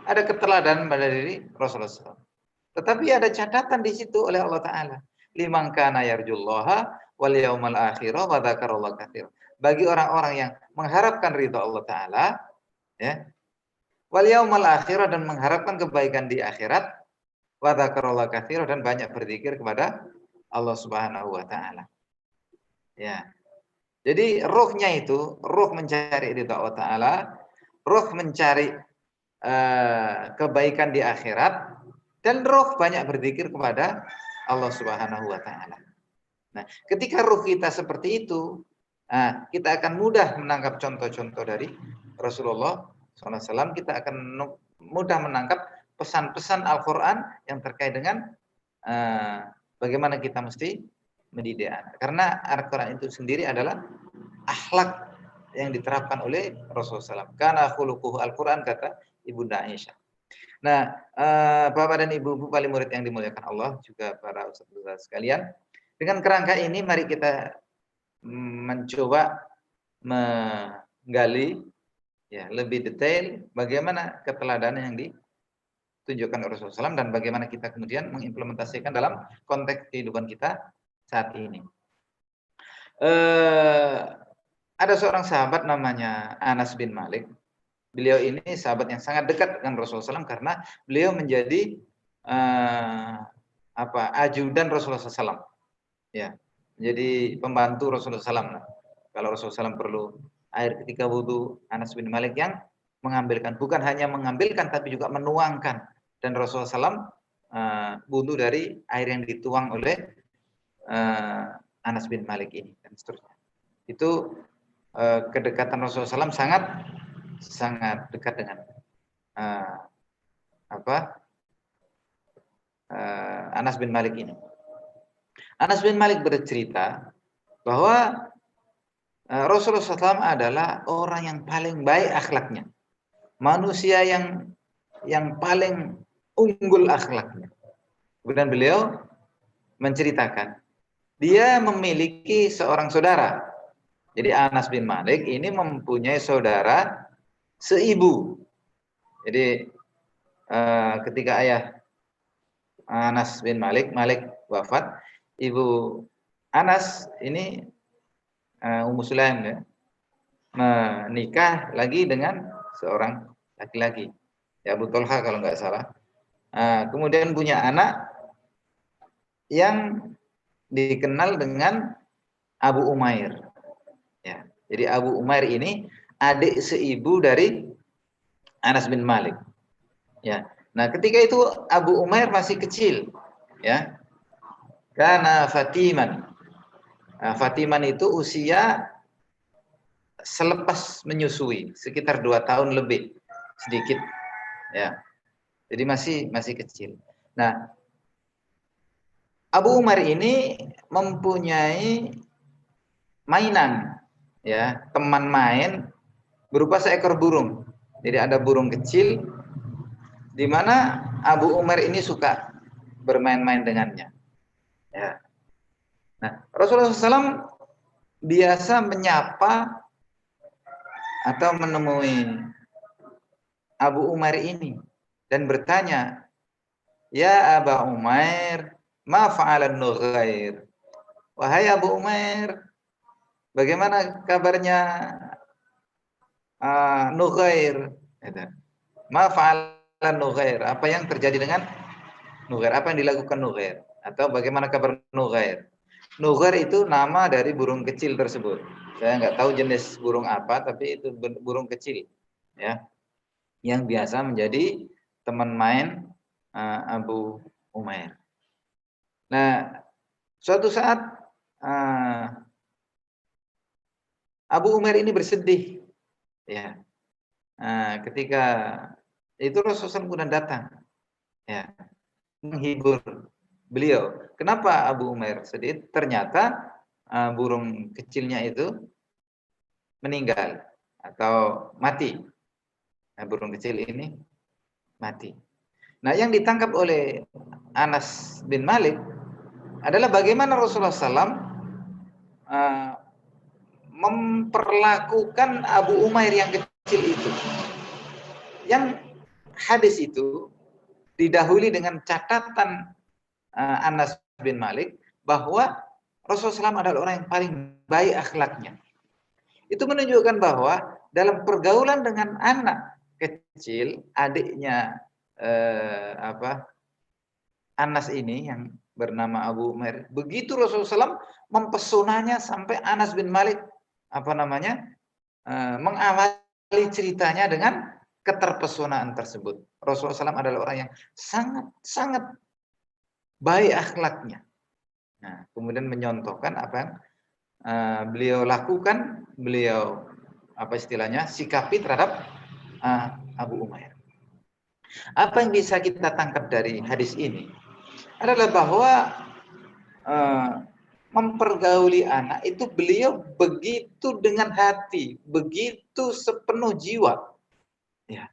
Ada keteladanan pada diri Rasulullah SAW. Tetapi ada catatan di situ oleh Allah Ta'ala. Liman kana yarjullaha wal yawmal akhir wa dzakarallaha katsiran. Bagi orang-orang yang mengharapkan ridha Allah Ta'ala, ya, wal yaumal akhir, dan mengharapkan kebaikan di akhirat, wa dzakarallaha katsiran, dan banyak berzikir kepada Allah Subhanahu wa Ta'ala. Ya. Jadi ruhnya itu, ruh mencari ridha Allah Ta'ala, ruh mencari kebaikan di akhirat, dan ruh banyak berzikir kepada Allah Subhanahu wa Ta'ala. Nah, ketika ruh kita seperti itu, kita akan mudah menangkap contoh-contoh dari Rasulullah SAW. Kita akan mudah menangkap pesan-pesan Al-Quran yang terkait dengan bagaimana kita mesti mendidik anak. Karena Al-Quran itu sendiri adalah akhlak yang diterapkan oleh Rasulullah SAW. Karena khuluquhu Al-Quran, kata Ibunda Aisyah. Nah, Bapak dan Ibu wali murid yang dimuliakan Allah, juga para ustaz-ustaz sekalian, dengan kerangka ini mari kita mencoba menggali ya lebih detail bagaimana keteladanan yang ditunjukkan Rasulullah SAW dan bagaimana kita kemudian mengimplementasikan dalam konteks kehidupan kita saat ini. Ada seorang sahabat namanya Anas bin Malik. Beliau ini sahabat yang sangat dekat dengan Rasulullah SAW karena beliau menjadi ajudan Rasulullah SAW. Ya, menjadi pembantu Rasulullah SAW. Kalau Rasulullah SAW perlu air ketika wudhu, Anas bin Malik yang mengambilkan, bukan hanya mengambilkan tapi juga menuangkan. Dan Rasulullah SAW wudhu dari air yang dituang oleh Anas bin Malik ini dan seterusnya. Itu kedekatan Rasulullah SAW sangat dekat dengan Anas bin Malik ini. Anas bin Malik bercerita bahwa Rasulullah SAW adalah orang yang paling baik akhlaknya, manusia yang paling unggul akhlaknya. Kemudian beliau menceritakan dia memiliki seorang saudara. Jadi Anas bin Malik ini mempunyai saudara seibu. Jadi ketika ayah Anas bin Malik wafat, ibu Anas ini Ummu Sulaim ya, menikah lagi dengan seorang laki-laki, ya Abu Tolha kalau nggak salah. Kemudian punya anak yang dikenal dengan Abu Umair. Ya, jadi Abu Umair ini adik seibu dari Anas bin Malik. Ya, nah ketika itu Abu Umair masih kecil, ya. Karena Fatiman. Fatiman itu usia selepas menyusui, sekitar 2 tahun lebih sedikit, ya. Jadi masih kecil. Nah, Abu Umar ini mempunyai mainan, ya, teman main berupa seekor burung. Jadi ada burung kecil, di mana Abu Umar ini suka bermain-main dengannya. Ya. Nah, Rasulullah SAW biasa menyapa atau menemui Abu Umair ini dan bertanya, "Ya Aba Umair, ma fa'alan Nughair?" Wahai Abu Umair, bagaimana kabarnya Nughair? Ma fa'alan Nughair? Apa yang terjadi dengan Nughair? Apa yang dilakukan Nughair? Atau bagaimana kabar Nughair? Nughair itu nama dari burung kecil tersebut. Saya nggak tahu jenis burung apa, tapi itu burung kecil, ya, yang biasa menjadi teman main Abu Umair. Nah, suatu saat Abu Umair ini bersedih, ya, ketika itu Rasulullah kemudian datang, ya, menghibur beliau. Kenapa Abu Umair sedih? Ternyata burung kecilnya itu meninggal atau mati. Nah, burung kecil ini mati. Nah, yang ditangkap oleh Anas bin Malik adalah bagaimana Rasulullah SAW memperlakukan Abu Umair yang kecil itu. Yang hadis itu didahului dengan catatan Anas bin Malik bahwa Rasulullah SAW adalah orang yang paling baik akhlaknya. Itu menunjukkan bahwa dalam pergaulan dengan anak kecil, adiknya Anas ini yang bernama Abu Umair, begitu Rasulullah SAW mempesonanya sampai Anas bin Malik mengawali ceritanya dengan keterpesonaan tersebut. Rasulullah SAW adalah orang yang sangat baik akhlaknya. Nah, kemudian menyontohkan apa yang beliau lakukan, beliau sikapi terhadap Abu Umair. Apa yang bisa kita tangkap dari hadis ini adalah bahwa mempergauli anak itu beliau begitu dengan hati, begitu sepenuh jiwa, ya.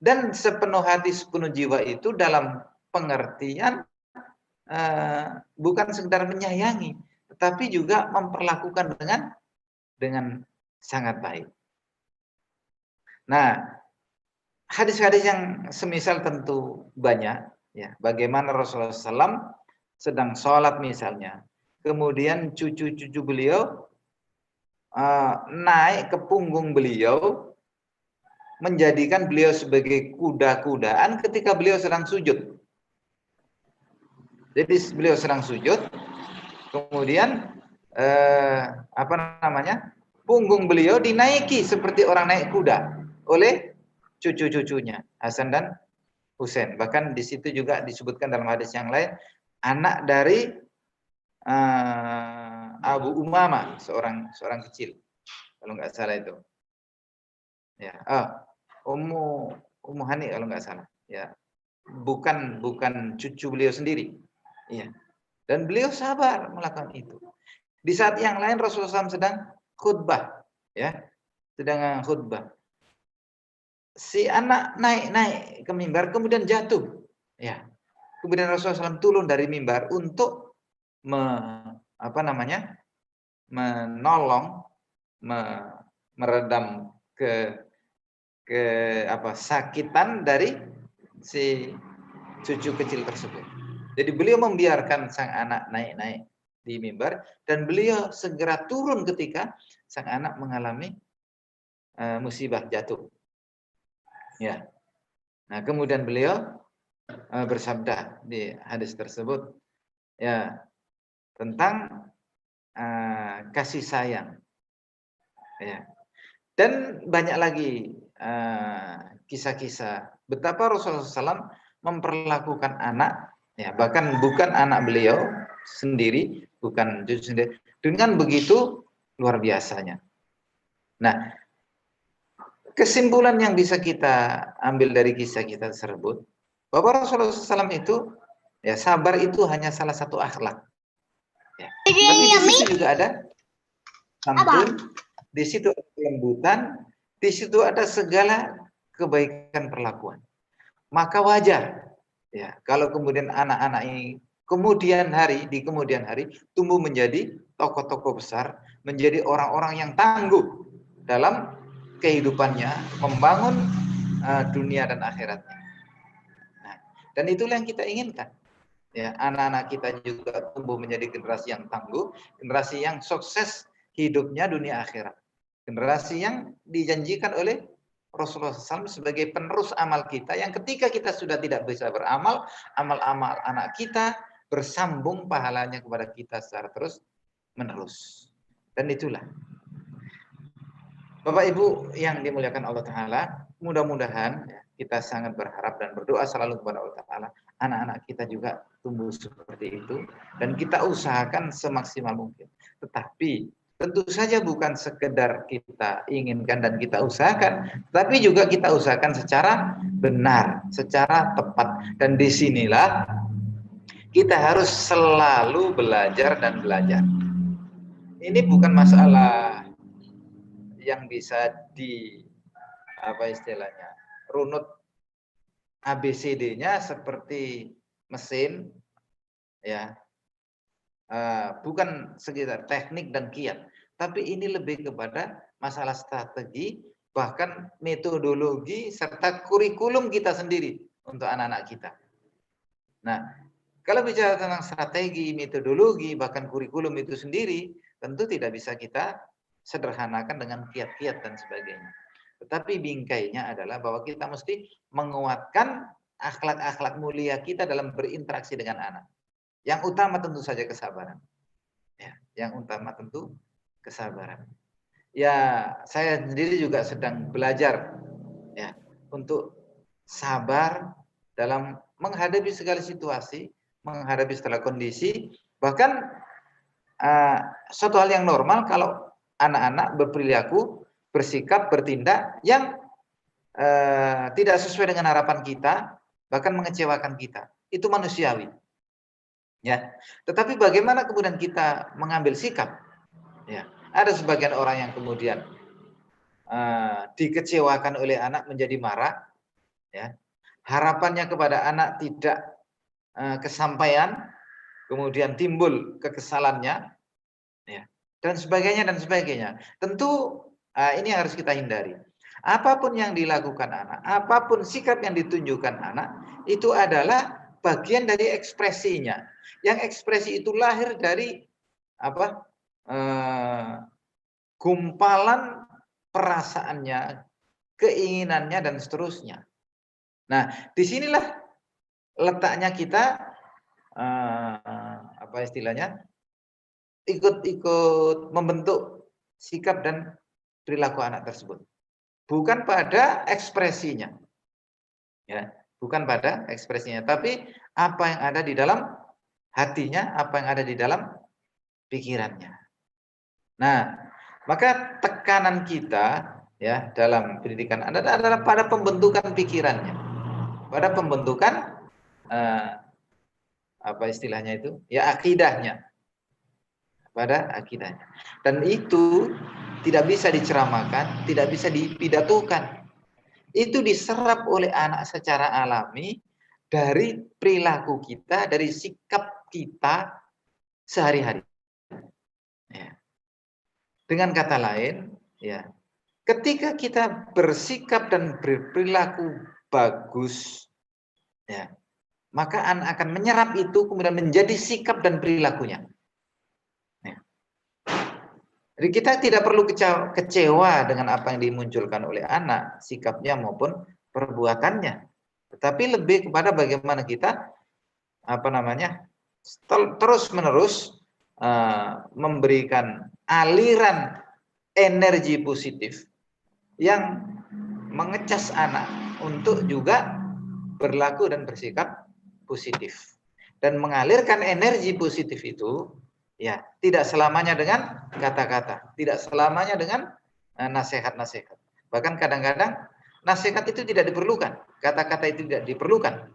Dan sepenuh hati, sepenuh jiwa itu dalam pengertian bukan sekedar menyayangi, tetapi juga memperlakukan dengan sangat baik. Nah, hadis-hadis yang semisal tentu banyak, ya. Bagaimana Rasulullah SAW sedang sholat misalnya, kemudian cucu-cucu beliau naik ke punggung beliau, menjadikan beliau sebagai kuda-kudaan ketika beliau sedang sujud. Jadi beliau sedang sujud, kemudian punggung beliau dinaiki seperti orang naik kuda oleh cucu-cucunya Hasan dan Husain. Bahkan di situ juga disebutkan dalam hadis yang lain, anak dari Abu Umamah, seorang kecil, kalau nggak salah itu. Ya, Ummu Hani kalau nggak salah. Ya, bukan cucu beliau sendiri. Ya. Dan beliau sabar melakukan itu. Di saat yang lain Rasulullah SAW sedang khutbah, ya, sedang khutbah. Si anak naik ke mimbar kemudian jatuh, ya. Kemudian Rasulullah SAW turun dari mimbar untuk menolong, meredam sakitan dari si cucu kecil tersebut. Jadi beliau membiarkan sang anak naik di mimbar dan beliau segera turun ketika sang anak mengalami musibah jatuh. Ya. Nah, kemudian beliau bersabda di hadis tersebut, ya, tentang kasih sayang, ya. Dan banyak lagi kisah-kisah betapa Rasulullah SAW memperlakukan anak, ya, bahkan bukan anak beliau sendiri, bukan cucu sendiri, dengan begitu luar biasanya. Nah, kesimpulan yang bisa kita ambil dari kisah kita tersebut, bahwa Rasulullah SAW itu, ya, sabar itu hanya salah satu akhlak. Ya. Tapi di situ juga ada santun, di situ ada kelembutan, di situ ada segala kebaikan perlakuan. Maka wajar, ya, kalau kemudian anak-anak ini di kemudian hari tumbuh menjadi tokoh-tokoh besar, menjadi orang-orang yang tangguh dalam kehidupannya, membangun dunia dan akhiratnya. Nah, dan itulah yang kita inginkan. Ya, anak-anak kita juga tumbuh menjadi generasi yang tangguh, generasi yang sukses hidupnya dunia akhirat. Generasi yang dijanjikan oleh Rasulullah SAW sebagai penerus amal kita, yang ketika kita sudah tidak bisa beramal, amal-amal anak kita bersambung pahalanya kepada kita secara terus menerus. Dan itulah, Bapak Ibu yang dimuliakan Allah Ta'ala, mudah-mudahan kita sangat berharap dan berdoa selalu kepada Allah Ta'ala, anak-anak kita juga tumbuh seperti itu, dan kita usahakan semaksimal mungkin. Tetapi tentu saja bukan sekedar kita inginkan dan kita usahakan, tapi juga kita usahakan secara benar, secara tepat. Dan disinilah kita harus selalu belajar dan belajar. Ini bukan masalah yang bisa runut ABCD-nya seperti mesin, ya. Bukan sekedar teknik dan kiat, tapi ini lebih kepada masalah strategi, bahkan metodologi serta kurikulum kita sendiri untuk anak-anak kita. Nah, kalau bicara tentang strategi, metodologi, bahkan kurikulum itu sendiri, tentu tidak bisa kita sederhanakan dengan kiat-kiat dan sebagainya. Tetapi bingkainya adalah bahwa kita mesti menguatkan akhlak-akhlak mulia kita dalam berinteraksi dengan anak. Yang utama tentu saja kesabaran. Ya, yang utama tentu kesabaran. Ya, saya sendiri juga sedang belajar ya untuk sabar dalam menghadapi segala situasi, menghadapi segala kondisi. Bahkan suatu hal yang normal kalau anak-anak berperilaku, bersikap, bertindak yang tidak sesuai dengan harapan kita, bahkan mengecewakan kita. Itu manusiawi. Ya, tetapi bagaimana kemudian kita mengambil sikap? Ya, ada sebagian orang yang kemudian dikecewakan oleh anak menjadi marah, ya, harapannya kepada anak tidak kesampaian, kemudian timbul kekesalannya, ya, dan sebagainya dan sebagainya. Tentu ini yang harus kita hindari. Apapun yang dilakukan anak, apapun sikap yang ditunjukkan anak, itu adalah bagian dari ekspresinya. Yang ekspresi itu lahir dari gumpalan perasaannya, keinginannya dan seterusnya. Nah, disinilah letaknya kita ikut membentuk sikap dan perilaku anak tersebut. Bukan pada ekspresinya. Ya, bukan pada ekspresinya, tapi apa yang ada di dalam hatinya, apa yang ada di dalam pikirannya. Nah, maka tekanan kita ya dalam pendidikan anak adalah pada pembentukan pikirannya, pada pembentukan akidahnya, pada akidahnya. Dan itu tidak bisa diceramakan, tidak bisa dipidatokan. Itu diserap oleh anak secara alami dari perilaku kita, dari sikap kita sehari-hari. Ya. Dengan kata lain, ya, ketika kita bersikap dan berperilaku bagus, ya, maka anak akan menyerap itu kemudian menjadi sikap dan perilakunya. Ya. Jadi kita tidak perlu kecewa dengan apa yang dimunculkan oleh anak, sikapnya maupun perbuatannya. Tetapi lebih kepada bagaimana kita terus-menerus memberikan aliran energi positif yang mengecas anak untuk juga berlaku dan bersikap positif. Dan mengalirkan energi positif itu ya tidak selamanya dengan kata-kata, tidak selamanya dengan nasihat-nasihat. Bahkan kadang-kadang nasihat itu tidak diperlukan, kata-kata itu tidak diperlukan.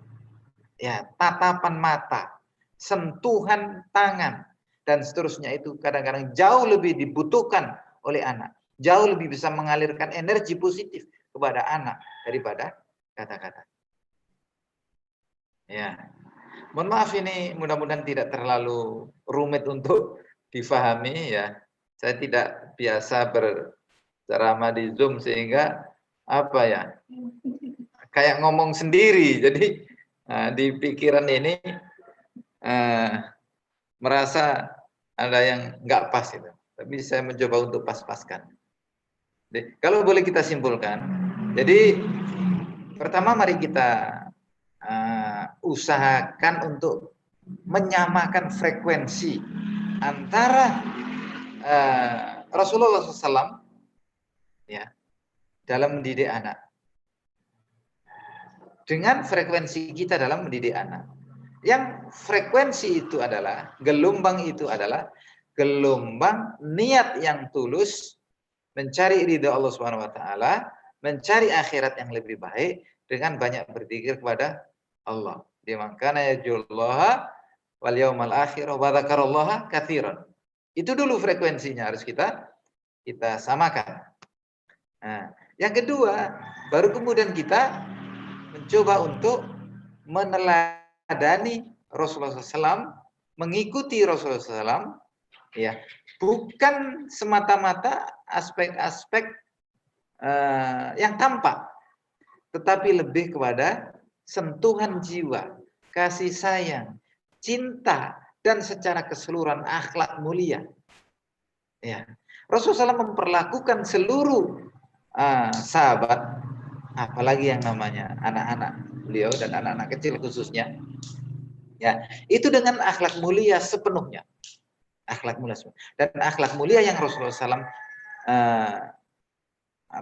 Ya, tatapan mata, sentuhan tangan dan seterusnya itu kadang-kadang jauh lebih dibutuhkan oleh anak. Jauh lebih bisa mengalirkan energi positif kepada anak daripada kata-kata. Ya. Mohon maaf ini mudah-mudahan tidak terlalu rumit untuk difahami ya. Saya tidak biasa ceramah di Zoom sehingga apa ya? Kayak ngomong sendiri. Jadi di pikiran ini merasa ada yang nggak pas itu. Tapi saya mencoba untuk pas-paskan. Jadi, kalau boleh kita simpulkan, jadi pertama mari kita usahakan untuk menyamakan frekuensi antara Rasulullah SAW ya dalam mendidik anak dengan frekuensi kita dalam mendidik anak. Yang frekuensi itu adalah gelombang niat yang tulus mencari ridha Allah Subhanahu wa taala, mencari akhirat yang lebih baik dengan banyak berzikir kepada Allah. Di makana yajullaha wal yaumal akhir wa dzakarallaha katsiran. Itu dulu frekuensinya harus kita samakan. Nah, yang kedua, baru kemudian kita mencoba untuk meneladani Rasulullah SAW, mengikuti Rasulullah SAW, ya, bukan semata-mata aspek-aspek yang tampak, tetapi lebih kepada sentuhan jiwa, kasih sayang, cinta, dan secara keseluruhan akhlak mulia. Ya. Rasulullah SAW memperlakukan seluruh sahabat, apalagi yang namanya anak-anak beliau dan anak-anak kecil khususnya, ya, itu dengan akhlak mulia sepenuhnya. Akhlak mulia dan akhlak mulia yang Rasulullah SAW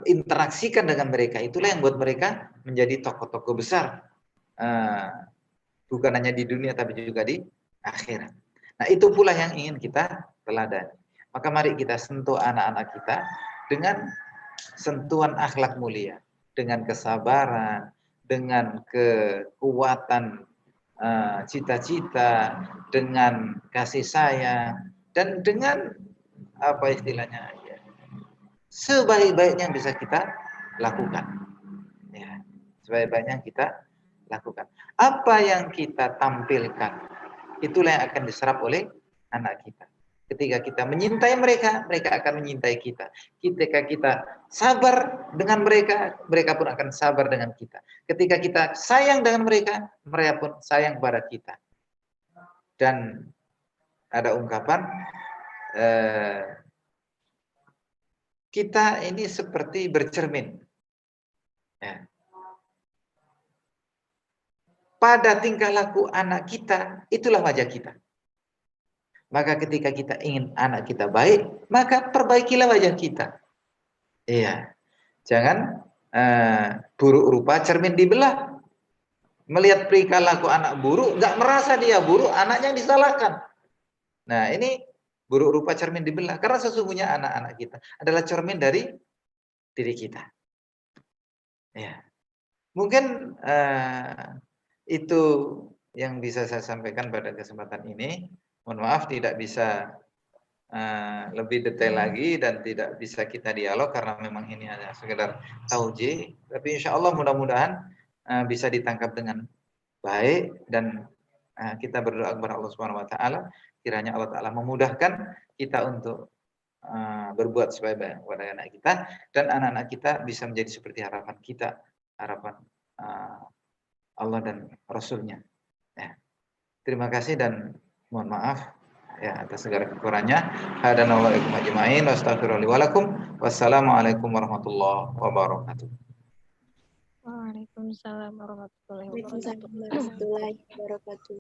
interaksikan dengan mereka, itulah yang buat mereka menjadi tokoh-tokoh besar, bukan hanya di dunia tapi juga di akhirat. Nah, itu pula yang ingin kita teladani. Maka mari kita sentuh anak-anak kita dengan sentuhan akhlak mulia, dengan kesabaran, dengan kekuatan cita-cita, dengan kasih sayang, dan dengan apa istilahnya, ya, sebaik-baiknya yang bisa kita lakukan. Ya, sebaik-baiknya yang kita lakukan. Apa yang kita tampilkan, itulah yang akan diserap oleh anak kita. Ketika kita menyintai mereka, mereka akan menyintai kita. Ketika kita sabar dengan mereka, mereka pun akan sabar dengan kita. Ketika kita sayang dengan mereka, mereka pun sayang kepada kita. Dan ada ungkapan, kita ini seperti bercermin. Ya. Pada tingkah laku anak kita, itulah wajah kita. Maka ketika kita ingin anak kita baik, maka perbaikilah wajah kita. Iya. Jangan buruk rupa cermin dibelah. Melihat tingkah laku anak buruk, nggak merasa dia buruk, anaknya yang disalahkan. Nah, ini buruk rupa cermin dibelah. Karena sesungguhnya anak-anak kita adalah cermin dari diri kita. Ya. Mungkin itu yang bisa saya sampaikan pada kesempatan ini. Mohon maaf tidak bisa lebih detail lagi dan tidak bisa kita dialog karena memang ini hanya sekedar tauji. Tapi insya Allah mudah-mudahan bisa ditangkap dengan baik dan kita berdoa kepada Allah Subhanahu Wa Taala kiranya Allah Taala memudahkan kita untuk berbuat sebaik-baik kepada anak kita dan anak-anak kita bisa menjadi seperti harapan kita, harapan Allah dan Rasulnya. Ya. Terima kasih dan mohon maaf ya atas segala kekurangannya. Hadanallahu ikum ajma'in wa astaghfirullahi wa lakum. Wassalamualaikum warahmatullahi wabarakatuh. Waalaikumsalam warahmatullahi wabarakatuh.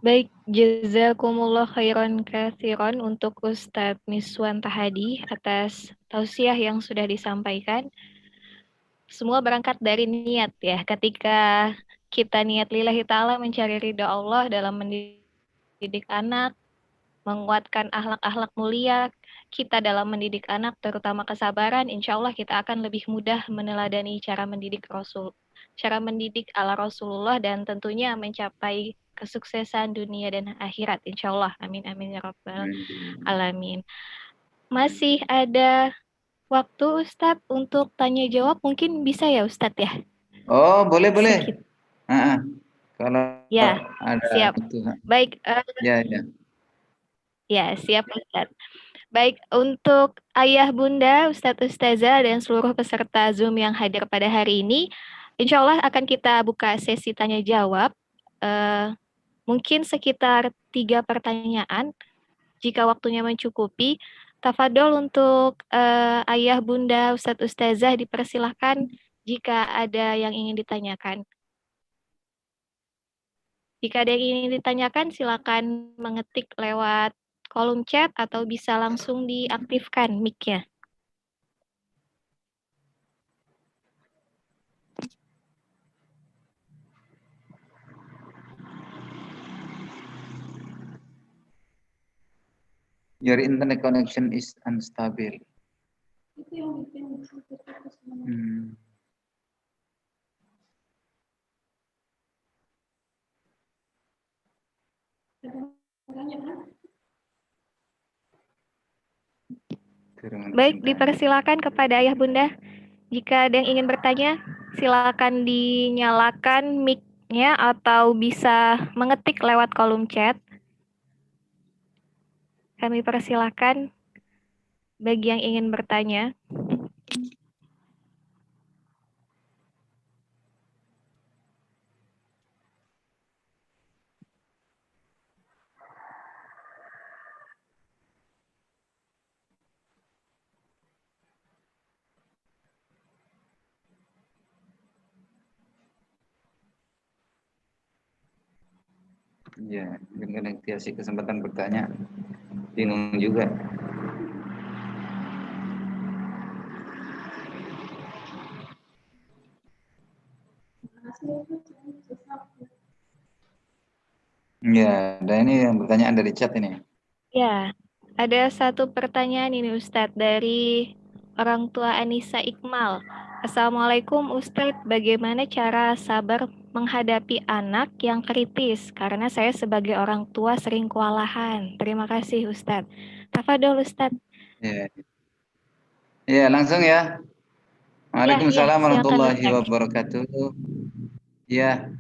Baik, jazakumullah khairan katsiran untuk Ustadz Miswan Tahadi atas tausiah yang sudah disampaikan. Semua berangkat dari niat ya. Ketika kita niat lillahi ta'ala mencari ridha Allah dalam mendidik anak, menguatkan akhlak-akhlak mulia kita dalam mendidik anak, terutama kesabaran, insya Allah kita akan lebih mudah meneladani cara mendidik ala Rasulullah dan tentunya mencapai kesuksesan dunia dan akhirat, insya Allah. Amin, amin, ya rabbal alamin. Masih ada waktu Ustadz untuk tanya jawab, mungkin bisa ya Ustadz ya? Oh, boleh. Kalau ya, ada siap. itu. Baik. Ya. Ya, siap Ustadz. Baik, untuk ayah bunda, Ustadz Ustazah, dan seluruh peserta Zoom yang hadir pada hari ini, insya Allah akan kita buka sesi tanya jawab. Mungkin sekitar 3 pertanyaan, jika waktunya mencukupi. Tafadol untuk ayah bunda, Ustadz Ustazah, dipersilahkan jika ada yang ingin ditanyakan. Jika ada yang ingin ditanyakan, silakan mengetik lewat kolom chat atau bisa langsung diaktifkan mic-nya. Your internet connection is unstable. Baik, dipersilakan kepada ayah bunda. Jika ada yang ingin bertanya, silakan dinyalakan mic-nya atau bisa mengetik lewat kolom chat. Kami persilakan bagi yang ingin bertanya. Ya, mungkin dikasih kesempatan bertanya, bingung juga. Ya, dan ini yang pertanyaan dari chat ini. Ya, ada satu pertanyaan ini Ustadz dari orang tua Anissa Iqmal. Assalamualaikum Ustadz, bagaimana cara sabar menghadapi anak yang kritis? Karena saya sebagai orang tua sering kewalahan. Terima kasih Ustadz. Tafadol Ustadz. Ya, ya langsung ya. Waalaikumsalam warahmatullahi wabarakatuh. Ya,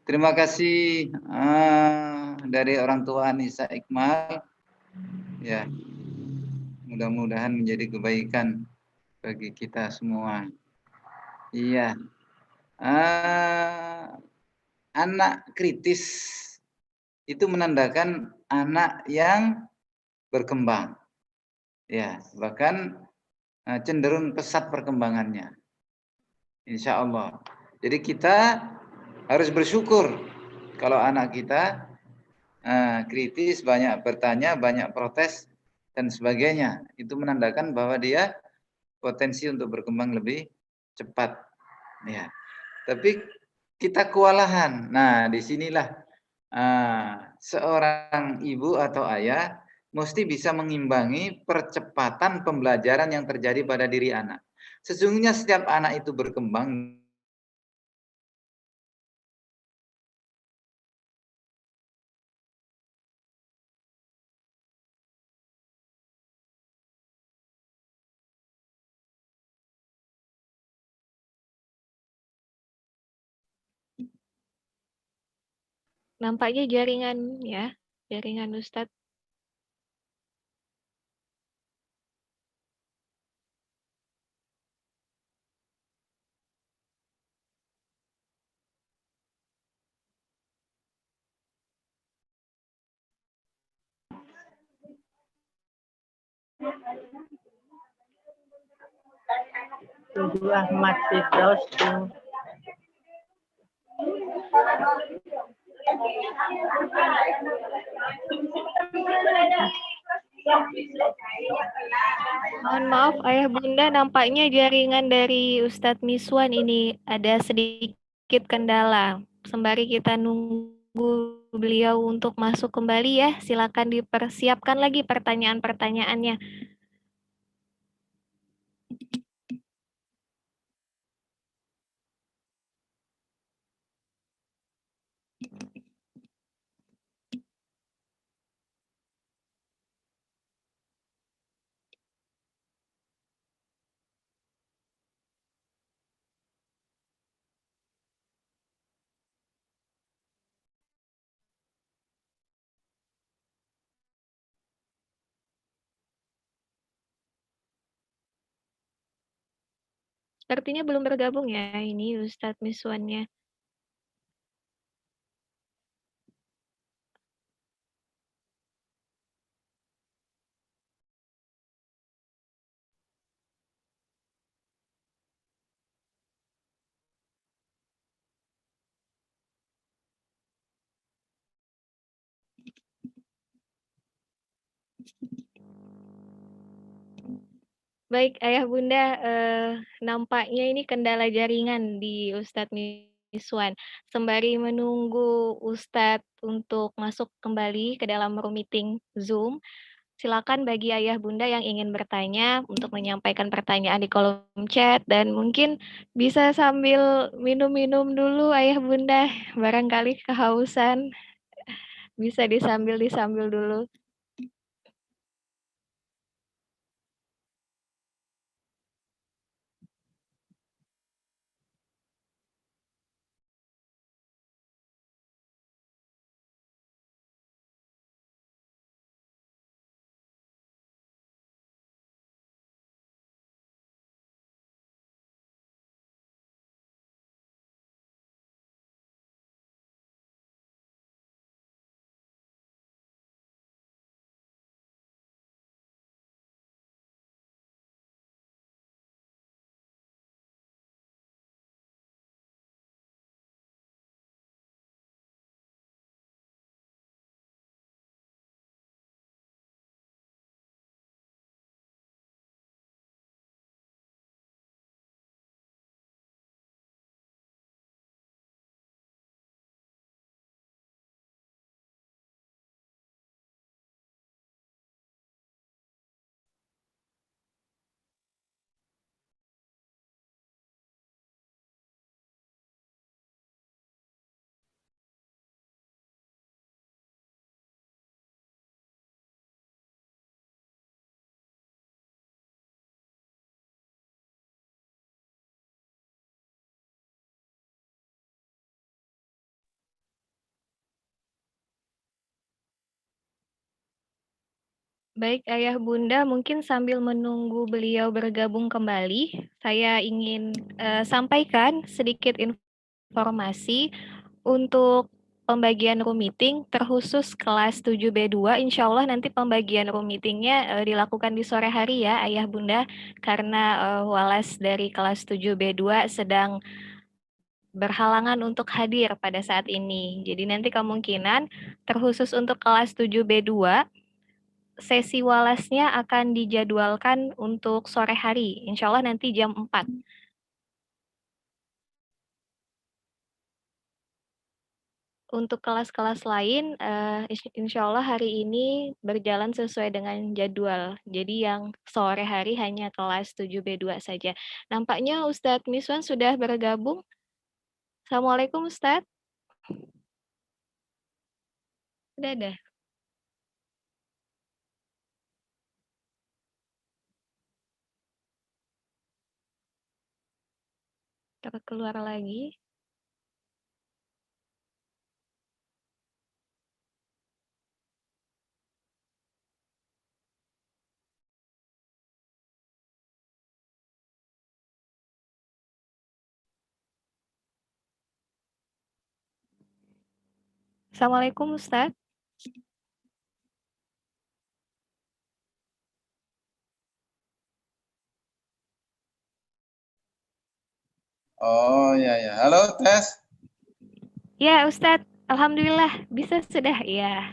terima kasih dari orang tua Anissa Iqmal. Ya, mudah-mudahan menjadi kebaikan bagi kita semua. Iya, anak kritis itu menandakan anak yang berkembang, ya, bahkan cenderung pesat perkembangannya, insya Allah. Jadi kita harus bersyukur kalau anak kita kritis, banyak bertanya, banyak protes dan sebagainya. Itu menandakan bahwa dia potensi untuk berkembang lebih cepat. Ya, tapi kita kewalahan. Nah, disinilah seorang ibu atau ayah mesti bisa mengimbangi percepatan pembelajaran yang terjadi pada diri anak. Sesungguhnya setiap anak itu berkembang Nampaknya jaringan ya, jaringan Ustadz. Tujuh Ahmad Firdaus tuh. Mohon maaf ayah bunda, nampaknya jaringan dari Ustadz Miswan ini ada sedikit kendala. Sembari kita nunggu beliau untuk masuk kembali ya, silakan dipersiapkan lagi pertanyaan-pertanyaannya. Sepertinya belum bergabung ya ini Ustadz Miswannya. Baik, Ayah Bunda, nampaknya ini kendala jaringan di Ustadz Miswan. Sembari menunggu Ustadz untuk masuk kembali ke dalam room meeting Zoom, silakan bagi Ayah Bunda yang ingin bertanya untuk menyampaikan pertanyaan di kolom chat dan mungkin bisa sambil minum-minum dulu Ayah Bunda, barangkali kehausan, bisa disambil dulu. Baik, Ayah Bunda, mungkin sambil menunggu beliau bergabung kembali, saya ingin sampaikan sedikit informasi untuk pembagian room meeting terkhusus kelas 7B2. Insya Allah nanti pembagian room meetingnya dilakukan di sore hari ya, Ayah Bunda, karena walas dari kelas 7B2 sedang berhalangan untuk hadir pada saat ini. Jadi nanti kemungkinan terkhusus untuk kelas 7B2, sesi walasnya akan dijadwalkan untuk sore hari, insya Allah nanti jam 4. Untuk kelas-kelas lain, insya Allah hari ini berjalan sesuai dengan jadwal. Jadi yang sore hari hanya kelas 7B2 saja. Nampaknya Ustadz Miswan sudah bergabung. Assalamualaikum Ustadz. Sudah ada. Keluar lagi. Assalamualaikum Ustadz. Oh ya. Halo Tes. Ya Ustadz, alhamdulillah bisa sudah ya.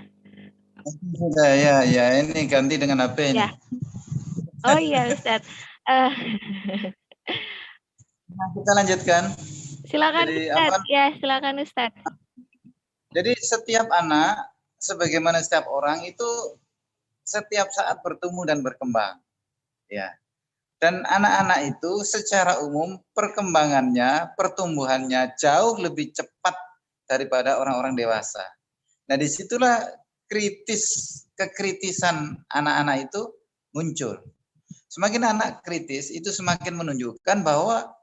Sudah ya. Ini ganti dengan HP ini. Ya. Oh iya Ustadz. Nah, kita lanjutkan. Silakan Ustadz. Ya silakan Ustadz. Jadi setiap anak, sebagaimana setiap orang itu setiap saat bertumbuh dan berkembang. Ya. Dan anak-anak itu secara umum perkembangannya, pertumbuhannya jauh lebih cepat daripada orang-orang dewasa. Nah, disitulah kekritisan anak-anak itu muncul. Semakin anak kritis itu semakin menunjukkan bahwa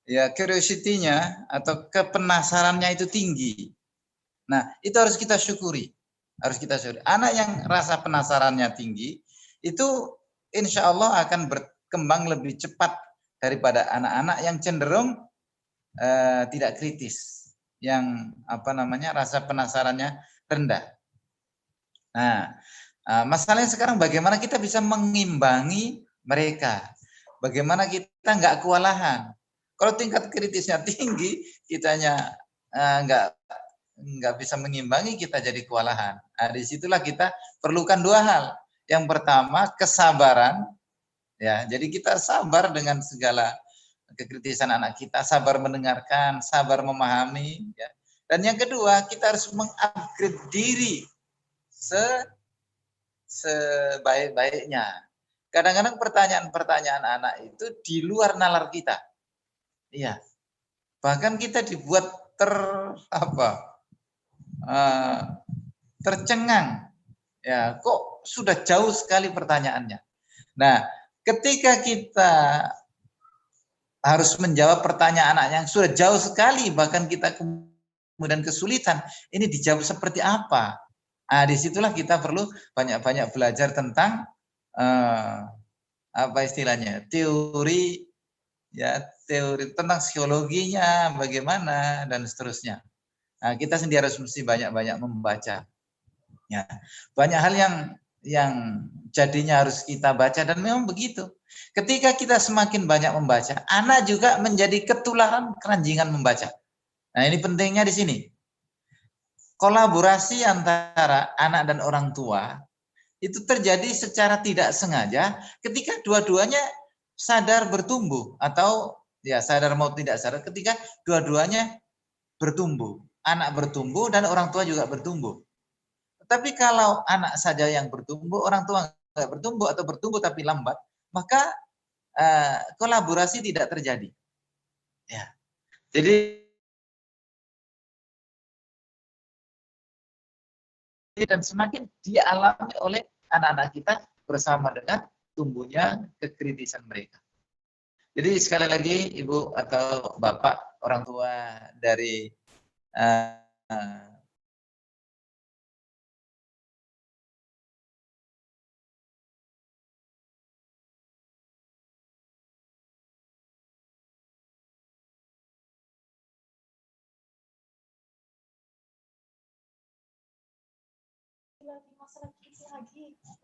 ya curiosity-nya atau kepenasarannya itu tinggi. Nah, itu harus kita syukuri. Anak yang rasa penasarannya tinggi itu insya Allah akan berkembang lebih cepat daripada anak-anak yang cenderung tidak kritis, yang rasa penasarannya rendah. Nah, masalahnya sekarang bagaimana kita bisa mengimbangi mereka, bagaimana kita nggak kewalahan. Kalau tingkat kritisnya tinggi, kitanya nggak bisa mengimbangi, kita jadi kewalahan. Nah, disitulah kita perlukan dua hal. Yang pertama, kesabaran. Ya, jadi kita sabar dengan segala kekritisan anak kita, sabar mendengarkan, sabar memahami. Ya. Dan yang kedua, kita harus mengupgrade diri sebaik-baiknya. Kadang-kadang pertanyaan-pertanyaan anak itu di luar nalar kita. Iya. Bahkan kita dibuat tercengang. Ya, kok sudah jauh sekali pertanyaannya. Nah, ketika kita harus menjawab pertanyaan anak yang sudah jauh sekali, bahkan kita kemudian kesulitan, ini dijawab seperti apa? Nah, disitulah kita perlu banyak-banyak belajar tentang apa istilahnya, teori tentang psikologinya, bagaimana dan seterusnya. Nah, kita sendiri harus mesti banyak-banyak membaca. Ya, banyak hal yang jadinya harus kita baca, dan memang begitu. Ketika kita semakin banyak membaca, anak juga menjadi ketularan keranjingan membaca. Nah, ini pentingnya di sini. Kolaborasi antara anak dan orang tua itu terjadi secara tidak sengaja ketika dua-duanya sadar bertumbuh, atau ya sadar mau tidak sadar, ketika dua-duanya bertumbuh. Anak bertumbuh dan orang tua juga bertumbuh. Tapi kalau anak saja yang bertumbuh, orang tua nggak bertumbuh atau bertumbuh tapi lambat, maka kolaborasi tidak terjadi. Ya. Jadi dan semakin dialami oleh anak-anak kita bersama dengan tumbuhnya kekritisan mereka. Jadi sekali lagi Ibu atau Bapak orang tua dari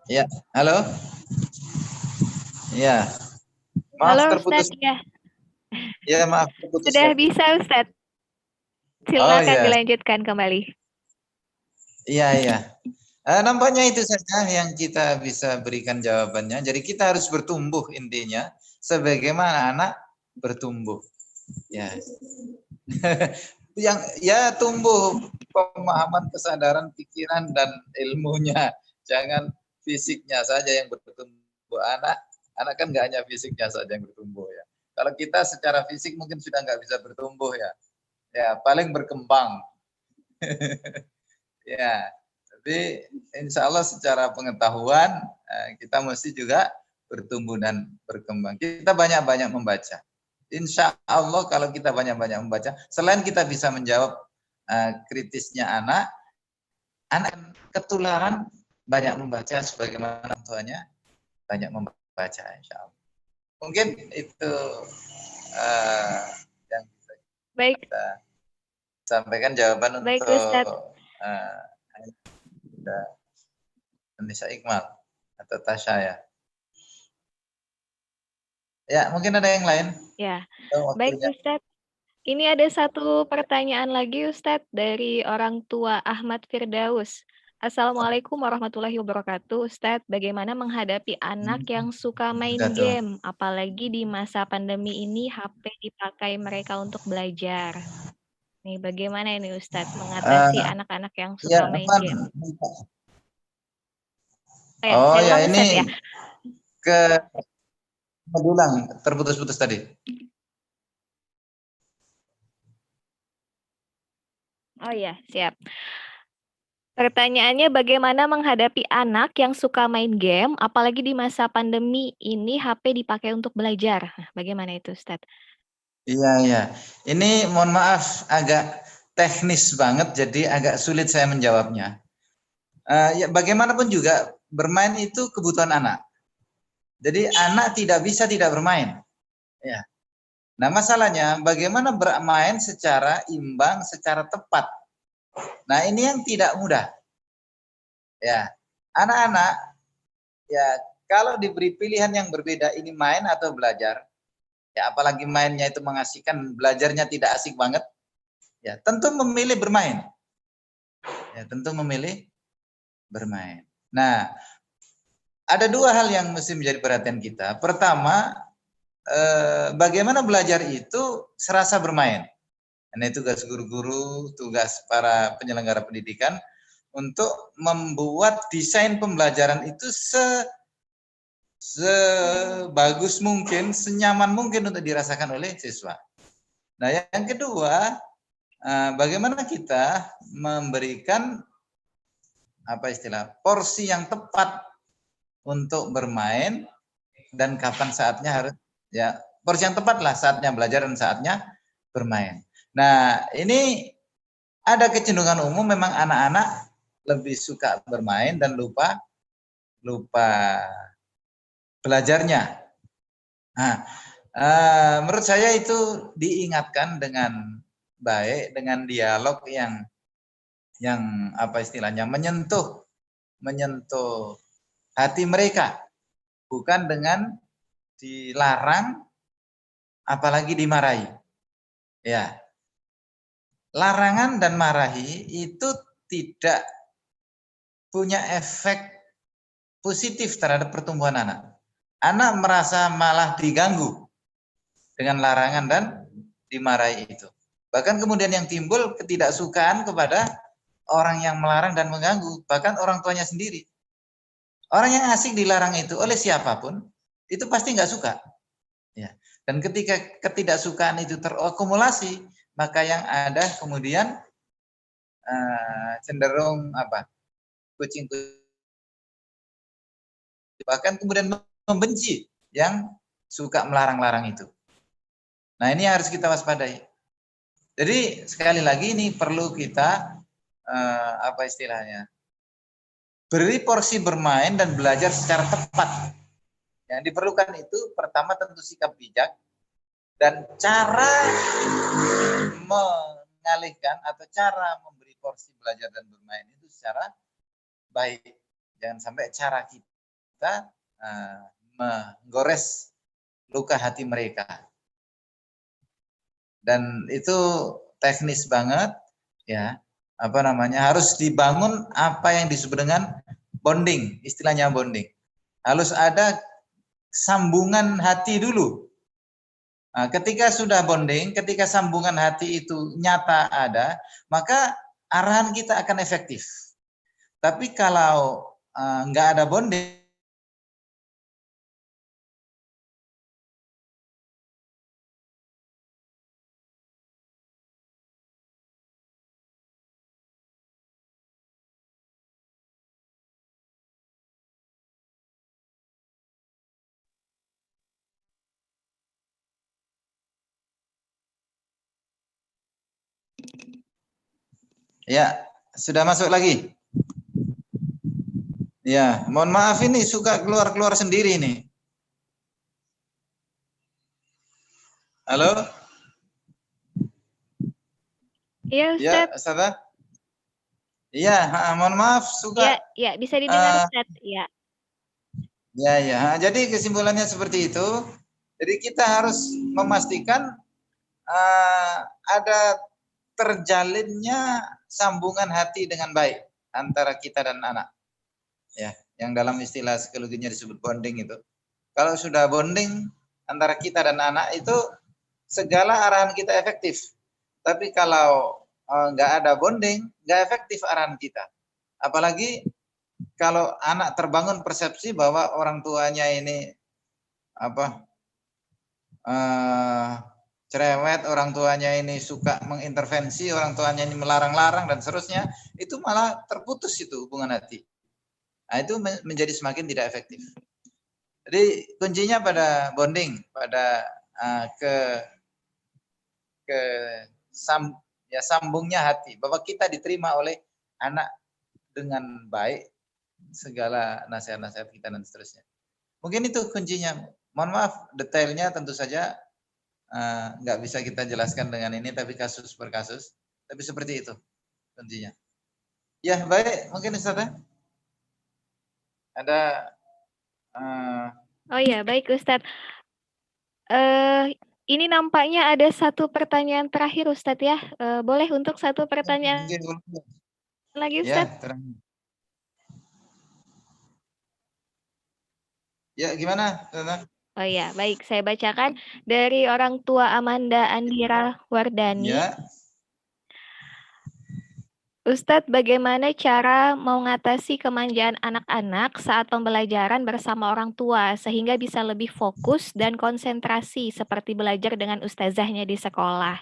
ya, halo? Ya. Maaf, halo terputus. Ustadz, ya. Ya, maaf terputus. Sudah bisa Ustadz. Silakan ya. dilanjutkan kembali. Iya. Nampaknya itu saja yang kita bisa berikan jawabannya. Jadi kita harus bertumbuh intinya, sebagaimana anak bertumbuh. Ya. Yang tumbuh pemahaman, kesadaran, pikiran dan ilmunya. Jangan fisiknya saja yang bertumbuh. Anak kan nggak hanya fisiknya saja yang bertumbuh ya. Kalau kita secara fisik mungkin sudah nggak bisa bertumbuh ya. Ya, paling berkembang. Ya, tapi insya Allah secara pengetahuan kita mesti juga bertumbuh dan berkembang. Kita banyak-banyak membaca. Insya Allah kalau kita banyak-banyak membaca, selain kita bisa menjawab kritisnya anak ketularan banyak membaca sebagaimana orang tuanya banyak membaca, insya Allah. Mungkin itu yang bisa kita sampaikan jawaban untuk Nisa Iqmal atau Tasya ya. Ya, mungkin ada yang lain. Ya, baik Ustadz. Ini ada satu pertanyaan lagi Ustadz dari orang tua Ahmad Firdaus. Assalamualaikum warahmatullahi wabarakatuh. Ustadz, bagaimana menghadapi anak yang suka main game, apalagi di masa pandemi ini HP dipakai mereka untuk belajar? Nih, bagaimana ini Ustadz mengatasi anak-anak yang suka main game? Ini ulang terputus-putus tadi. Oh ya, siap. Pertanyaannya bagaimana menghadapi anak yang suka main game, apalagi di masa pandemi ini HP dipakai untuk belajar. Nah, bagaimana itu, Ustadz? Iya. Ini mohon maaf agak teknis banget, jadi agak sulit saya menjawabnya. Ya, bagaimanapun juga bermain itu kebutuhan anak. Jadi anak tidak bisa tidak bermain. Ya. Nah, masalahnya bagaimana bermain secara imbang, secara tepat. Nah, ini yang tidak mudah. Ya. Anak-anak ya kalau diberi pilihan yang berbeda, ini main atau belajar, ya apalagi mainnya itu mengasihkan, belajarnya tidak asik banget, ya tentu memilih bermain. Ya, tentu memilih bermain. Nah, ada dua hal yang mesti menjadi perhatian kita. Pertama, bagaimana belajar itu serasa bermain. Ini tugas guru-guru, tugas para penyelenggara pendidikan untuk membuat desain pembelajaran itu sebagus mungkin, senyaman mungkin untuk dirasakan oleh siswa. Nah, yang kedua, bagaimana kita memberikan porsi yang tepat untuk bermain dan kapan saatnya harus, ya porsi yang tepat lah, saatnya belajar dan saatnya bermain. Nah, ini ada kecenderungan umum memang anak-anak lebih suka bermain dan lupa belajarnya. Nah, menurut saya itu diingatkan dengan baik, dengan dialog yang menyentuh hati mereka, bukan dengan dilarang apalagi dimarahi. Ya. Larangan dan marahi itu tidak punya efek positif terhadap pertumbuhan anak. Anak merasa malah diganggu dengan larangan dan dimarahi itu. Bahkan kemudian yang timbul ketidaksukaan kepada orang yang melarang dan mengganggu, bahkan orang tuanya sendiri. Orang yang asik dilarang itu oleh siapapun, itu pasti nggak suka. Ya. Dan ketika ketidaksukaan itu terakumulasi, maka yang ada kemudian cenderung kucing, bahkan kemudian membenci yang suka melarang-larang itu. Nah, ini harus kita waspadai. Jadi sekali lagi ini perlu kita beri porsi bermain dan belajar secara tepat. Yang diperlukan itu pertama tentu sikap bijak dan cara mengalihkan atau cara memberi porsi belajar dan bermain itu secara baik. Jangan sampai cara kita menggores luka hati mereka. Dan itu teknis banget, ya. Harus dibangun apa yang disebut dengan bonding, istilahnya bonding. Harus ada sambungan hati dulu. Nah, ketika sudah bonding, ketika sambungan hati itu nyata ada, maka arahan kita akan efektif. Tapi kalau nggak ada bonding, ya, sudah masuk lagi. Ya, mohon maaf ini suka keluar-keluar sendiri ini. Halo? Iya, Ustaz. Ya, Ustazah? Iya, mohon maaf suka. Ya, bisa didengar, Ustaz. Ya. Ya. Jadi kesimpulannya seperti itu. Jadi kita harus memastikan ada terjalinnya sambungan hati dengan baik antara kita dan anak. Ya, yang dalam istilah psikologinya disebut bonding itu. Kalau sudah bonding antara kita dan anak itu segala arahan kita efektif. Tapi kalau nggak ada bonding, nggak efektif arahan kita. Apalagi kalau anak terbangun persepsi bahwa orang tuanya ini cerewet, orang tuanya ini suka mengintervensi, orang tuanya ini melarang-larang dan seterusnya, itu malah terputus itu hubungan hati. Nah, itu menjadi semakin tidak efektif. Jadi kuncinya pada bonding, pada sambungnya hati, bahwa kita diterima oleh anak dengan baik segala nasihat-nasihat kita dan seterusnya. Mungkin itu kuncinya. Mohon maaf, detailnya tentu saja nggak bisa kita jelaskan dengan ini, tapi kasus per kasus. Tapi seperti itu kuncinya. Ya, baik. Mungkin Ustaz ada Oh ya, baik Ustadz. Ini nampaknya ada satu pertanyaan terakhir Ustadz ya. Boleh untuk satu pertanyaan lagi ya, Ustadz? terang. Ya, gimana? Oh ya, baik. Saya bacakan dari orang tua Amanda Andira Wardani. Ya. Ustadz, bagaimana cara mengatasi kemanjaan anak-anak saat pembelajaran bersama orang tua sehingga bisa lebih fokus dan konsentrasi seperti belajar dengan ustazahnya di sekolah?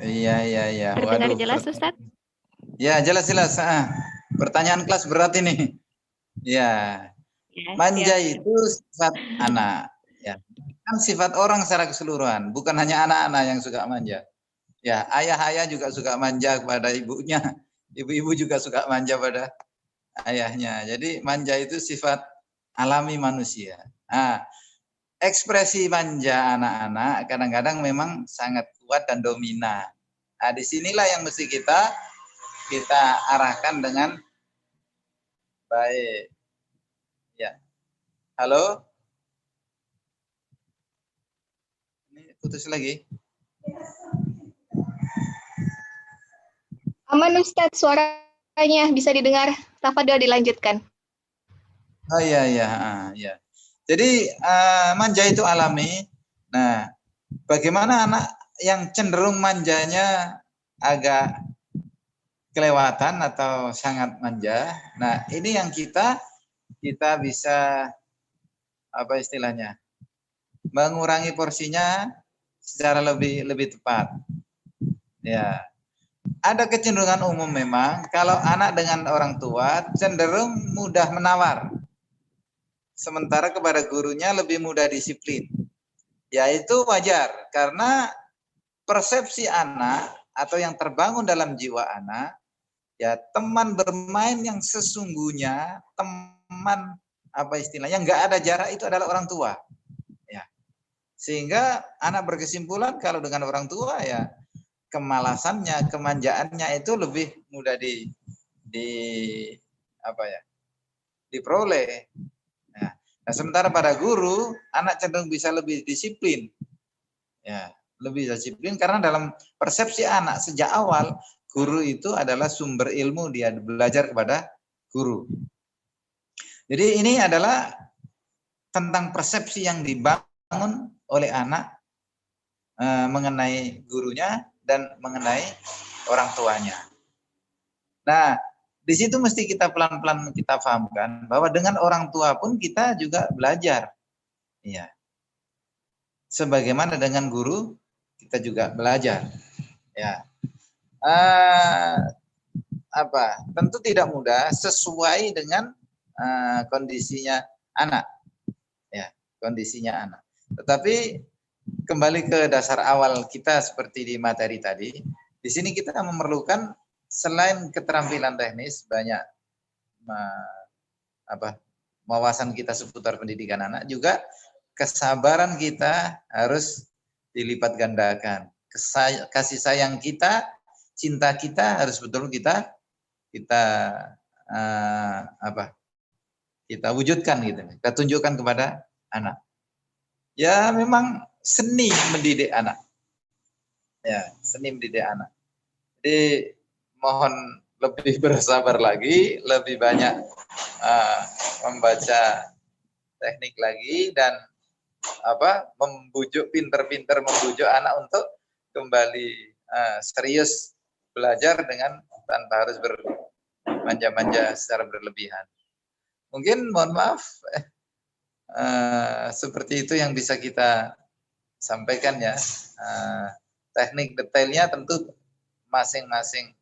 Iya. Terdengar Waduh, jelas Ustadz? Ya, jelas. Pertanyaan kelas berat ini. Ya. Manja itu sifat anak. Ya. Kan sifat orang secara keseluruhan, bukan hanya anak-anak yang suka manja. Ya, ayah-ayah juga suka manja kepada ibunya. Ibu-ibu juga suka manja pada ayahnya. Jadi manja itu sifat alami manusia. Nah, ekspresi manja anak-anak kadang-kadang memang sangat kuat dan dominan. Nah, disinilah yang mesti kita arahkan dengan baik. Ya. Halo? Ini putus lagi. Aman Ustadz, suaranya bisa didengar. Tafadhol dilanjutkan. Oh iya. Jadi manja itu alami. Nah, bagaimana anak yang cenderung manjanya agak kelewatan atau sangat manja. Nah, ini yang kita bisa apa istilahnya? Mengurangi porsinya secara lebih tepat. Ya. Ada kecenderungan umum memang kalau anak dengan orang tua cenderung mudah menawar. Sementara kepada gurunya lebih mudah disiplin. Ya itu wajar karena persepsi anak atau yang terbangun dalam jiwa anak, ya teman bermain yang sesungguhnya, teman apa istilahnya nggak ada jarak itu adalah orang tua. Ya. Sehingga anak berkesimpulan kalau dengan orang tua ya kemalasannya, kemanjaannya itu lebih mudah diperoleh. Nah, sementara pada guru, anak cenderung bisa lebih disiplin. Ya, lebih disiplin karena dalam persepsi anak sejak awal, guru itu adalah sumber ilmu, dia belajar kepada guru. Jadi ini adalah tentang persepsi yang dibangun oleh anak mengenai gurunya dan mengenai orang tuanya. Nah, di situ mesti kita pelan-pelan kita pahamkan bahwa dengan orang tua pun kita juga belajar. Iya. Sebagaimana dengan guru kita juga belajar. Ya. Tentu tidak mudah sesuai dengan kondisinya anak. Ya, kondisinya anak. Tetapi kembali ke dasar awal kita seperti di materi tadi, di sini kita memerlukan selain keterampilan teknis banyak wawasan kita seputar pendidikan anak, juga kesabaran kita harus dilipat gandakan. Kasih sayang kita, cinta kita harus betul kita wujudkan gitu. Kita tunjukkan kepada anak. Ya memang seni mendidik anak. Ya, seni mendidik anak. Jadi mohon lebih bersabar lagi, lebih banyak membaca teknik lagi dan pinter-pinter membujuk anak untuk kembali serius belajar dengan tanpa harus bermanja-manja secara berlebihan. Mungkin mohon maaf seperti itu yang bisa kita sampaikan ya. Teknik detailnya tentu masing-masing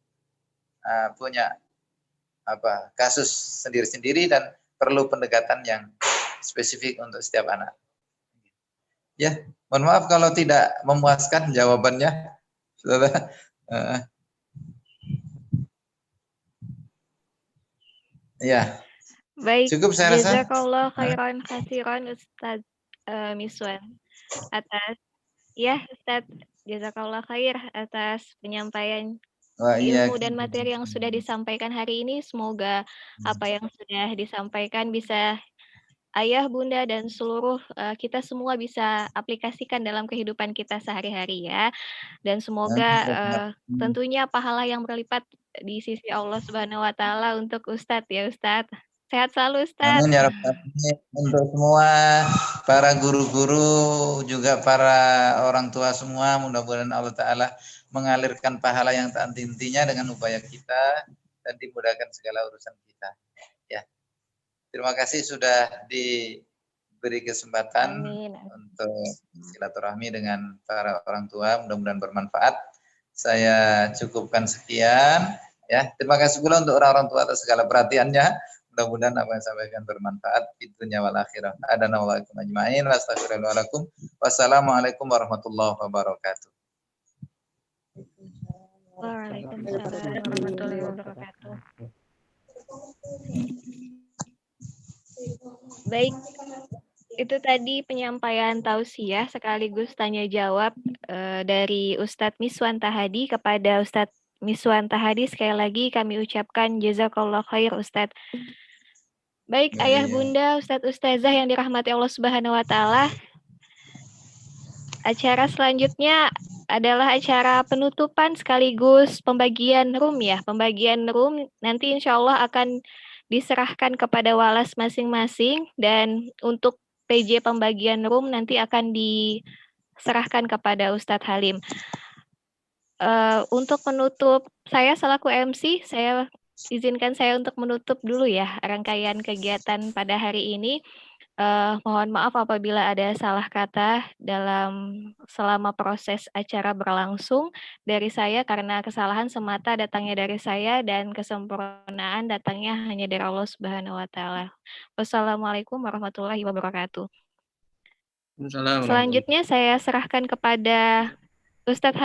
punya kasus sendiri-sendiri dan perlu pendekatan yang spesifik untuk setiap anak. Ya, mohon maaf kalau tidak memuaskan jawabannya. Ya. Baik, cukup saya rasa. Jazakallah khairan katsiran Ustaz Miswan atas Ya, Ustadz, jazakallah khair atas penyampaian Wa ilmu iyyakum. dan materi yang sudah disampaikan hari ini. Semoga apa yang sudah disampaikan bisa ayah, bunda, dan seluruh kita semua bisa aplikasikan dalam kehidupan kita sehari-hari ya. Dan semoga tentunya pahala yang berlipat di sisi Allah Subhanahu wa Ta'ala untuk Ustadz ya Ustadz. Sehat selalu Ustadz. Amin ya Rabbal Alamin. Untuk semua para guru-guru juga para orang tua semua, mudah-mudahan Allah Ta'ala mengalirkan pahala yang tak henti-hentinya dengan upaya kita dan dimudahkan segala urusan kita. Ya, terima kasih sudah diberi kesempatan untuk silaturahmi dengan para orang tua, mudah-mudahan bermanfaat. Saya cukupkan sekian. Ya, terima kasih pula untuk orang-orang tua atas segala perhatiannya. Mudah-mudahan apa yang saya sampaikan bermanfaat di dunia wal akhirah. Adana wa alaikum ajma'in. Wastaghfirullahaladzim. Wassalamualaikum warahmatullahi wabarakatuh. Waalaikumsalam warahmatullahi wabarakatuh. Baik, itu tadi penyampaian tausiah sekaligus tanya jawab dari Ustadz Miswan Tahadi kepada Ustadz Miswan Tahadi. Sekali lagi kami ucapkan jazakallah khair Ustadz. Baik, ayah bunda, Ustadz Ustazah yang dirahmati Allah Subhanahu wa Ta'ala. Acara selanjutnya adalah acara penutupan sekaligus pembagian room ya. Pembagian room nanti insya Allah akan diserahkan kepada walas masing-masing, dan untuk PJ pembagian room nanti akan diserahkan kepada Ustadz Halim. Untuk menutup, saya selaku MC, izinkan saya untuk menutup dulu ya rangkaian kegiatan pada hari ini. Mohon maaf apabila ada salah kata selama proses acara berlangsung dari saya, karena kesalahan semata datangnya dari saya dan kesempurnaan datangnya hanya dari Allah Subhanahu wa Ta'ala. Wassalamualaikum warahmatullahi wabarakatuh. Selanjutnya saya serahkan kepada Ustadz Halim.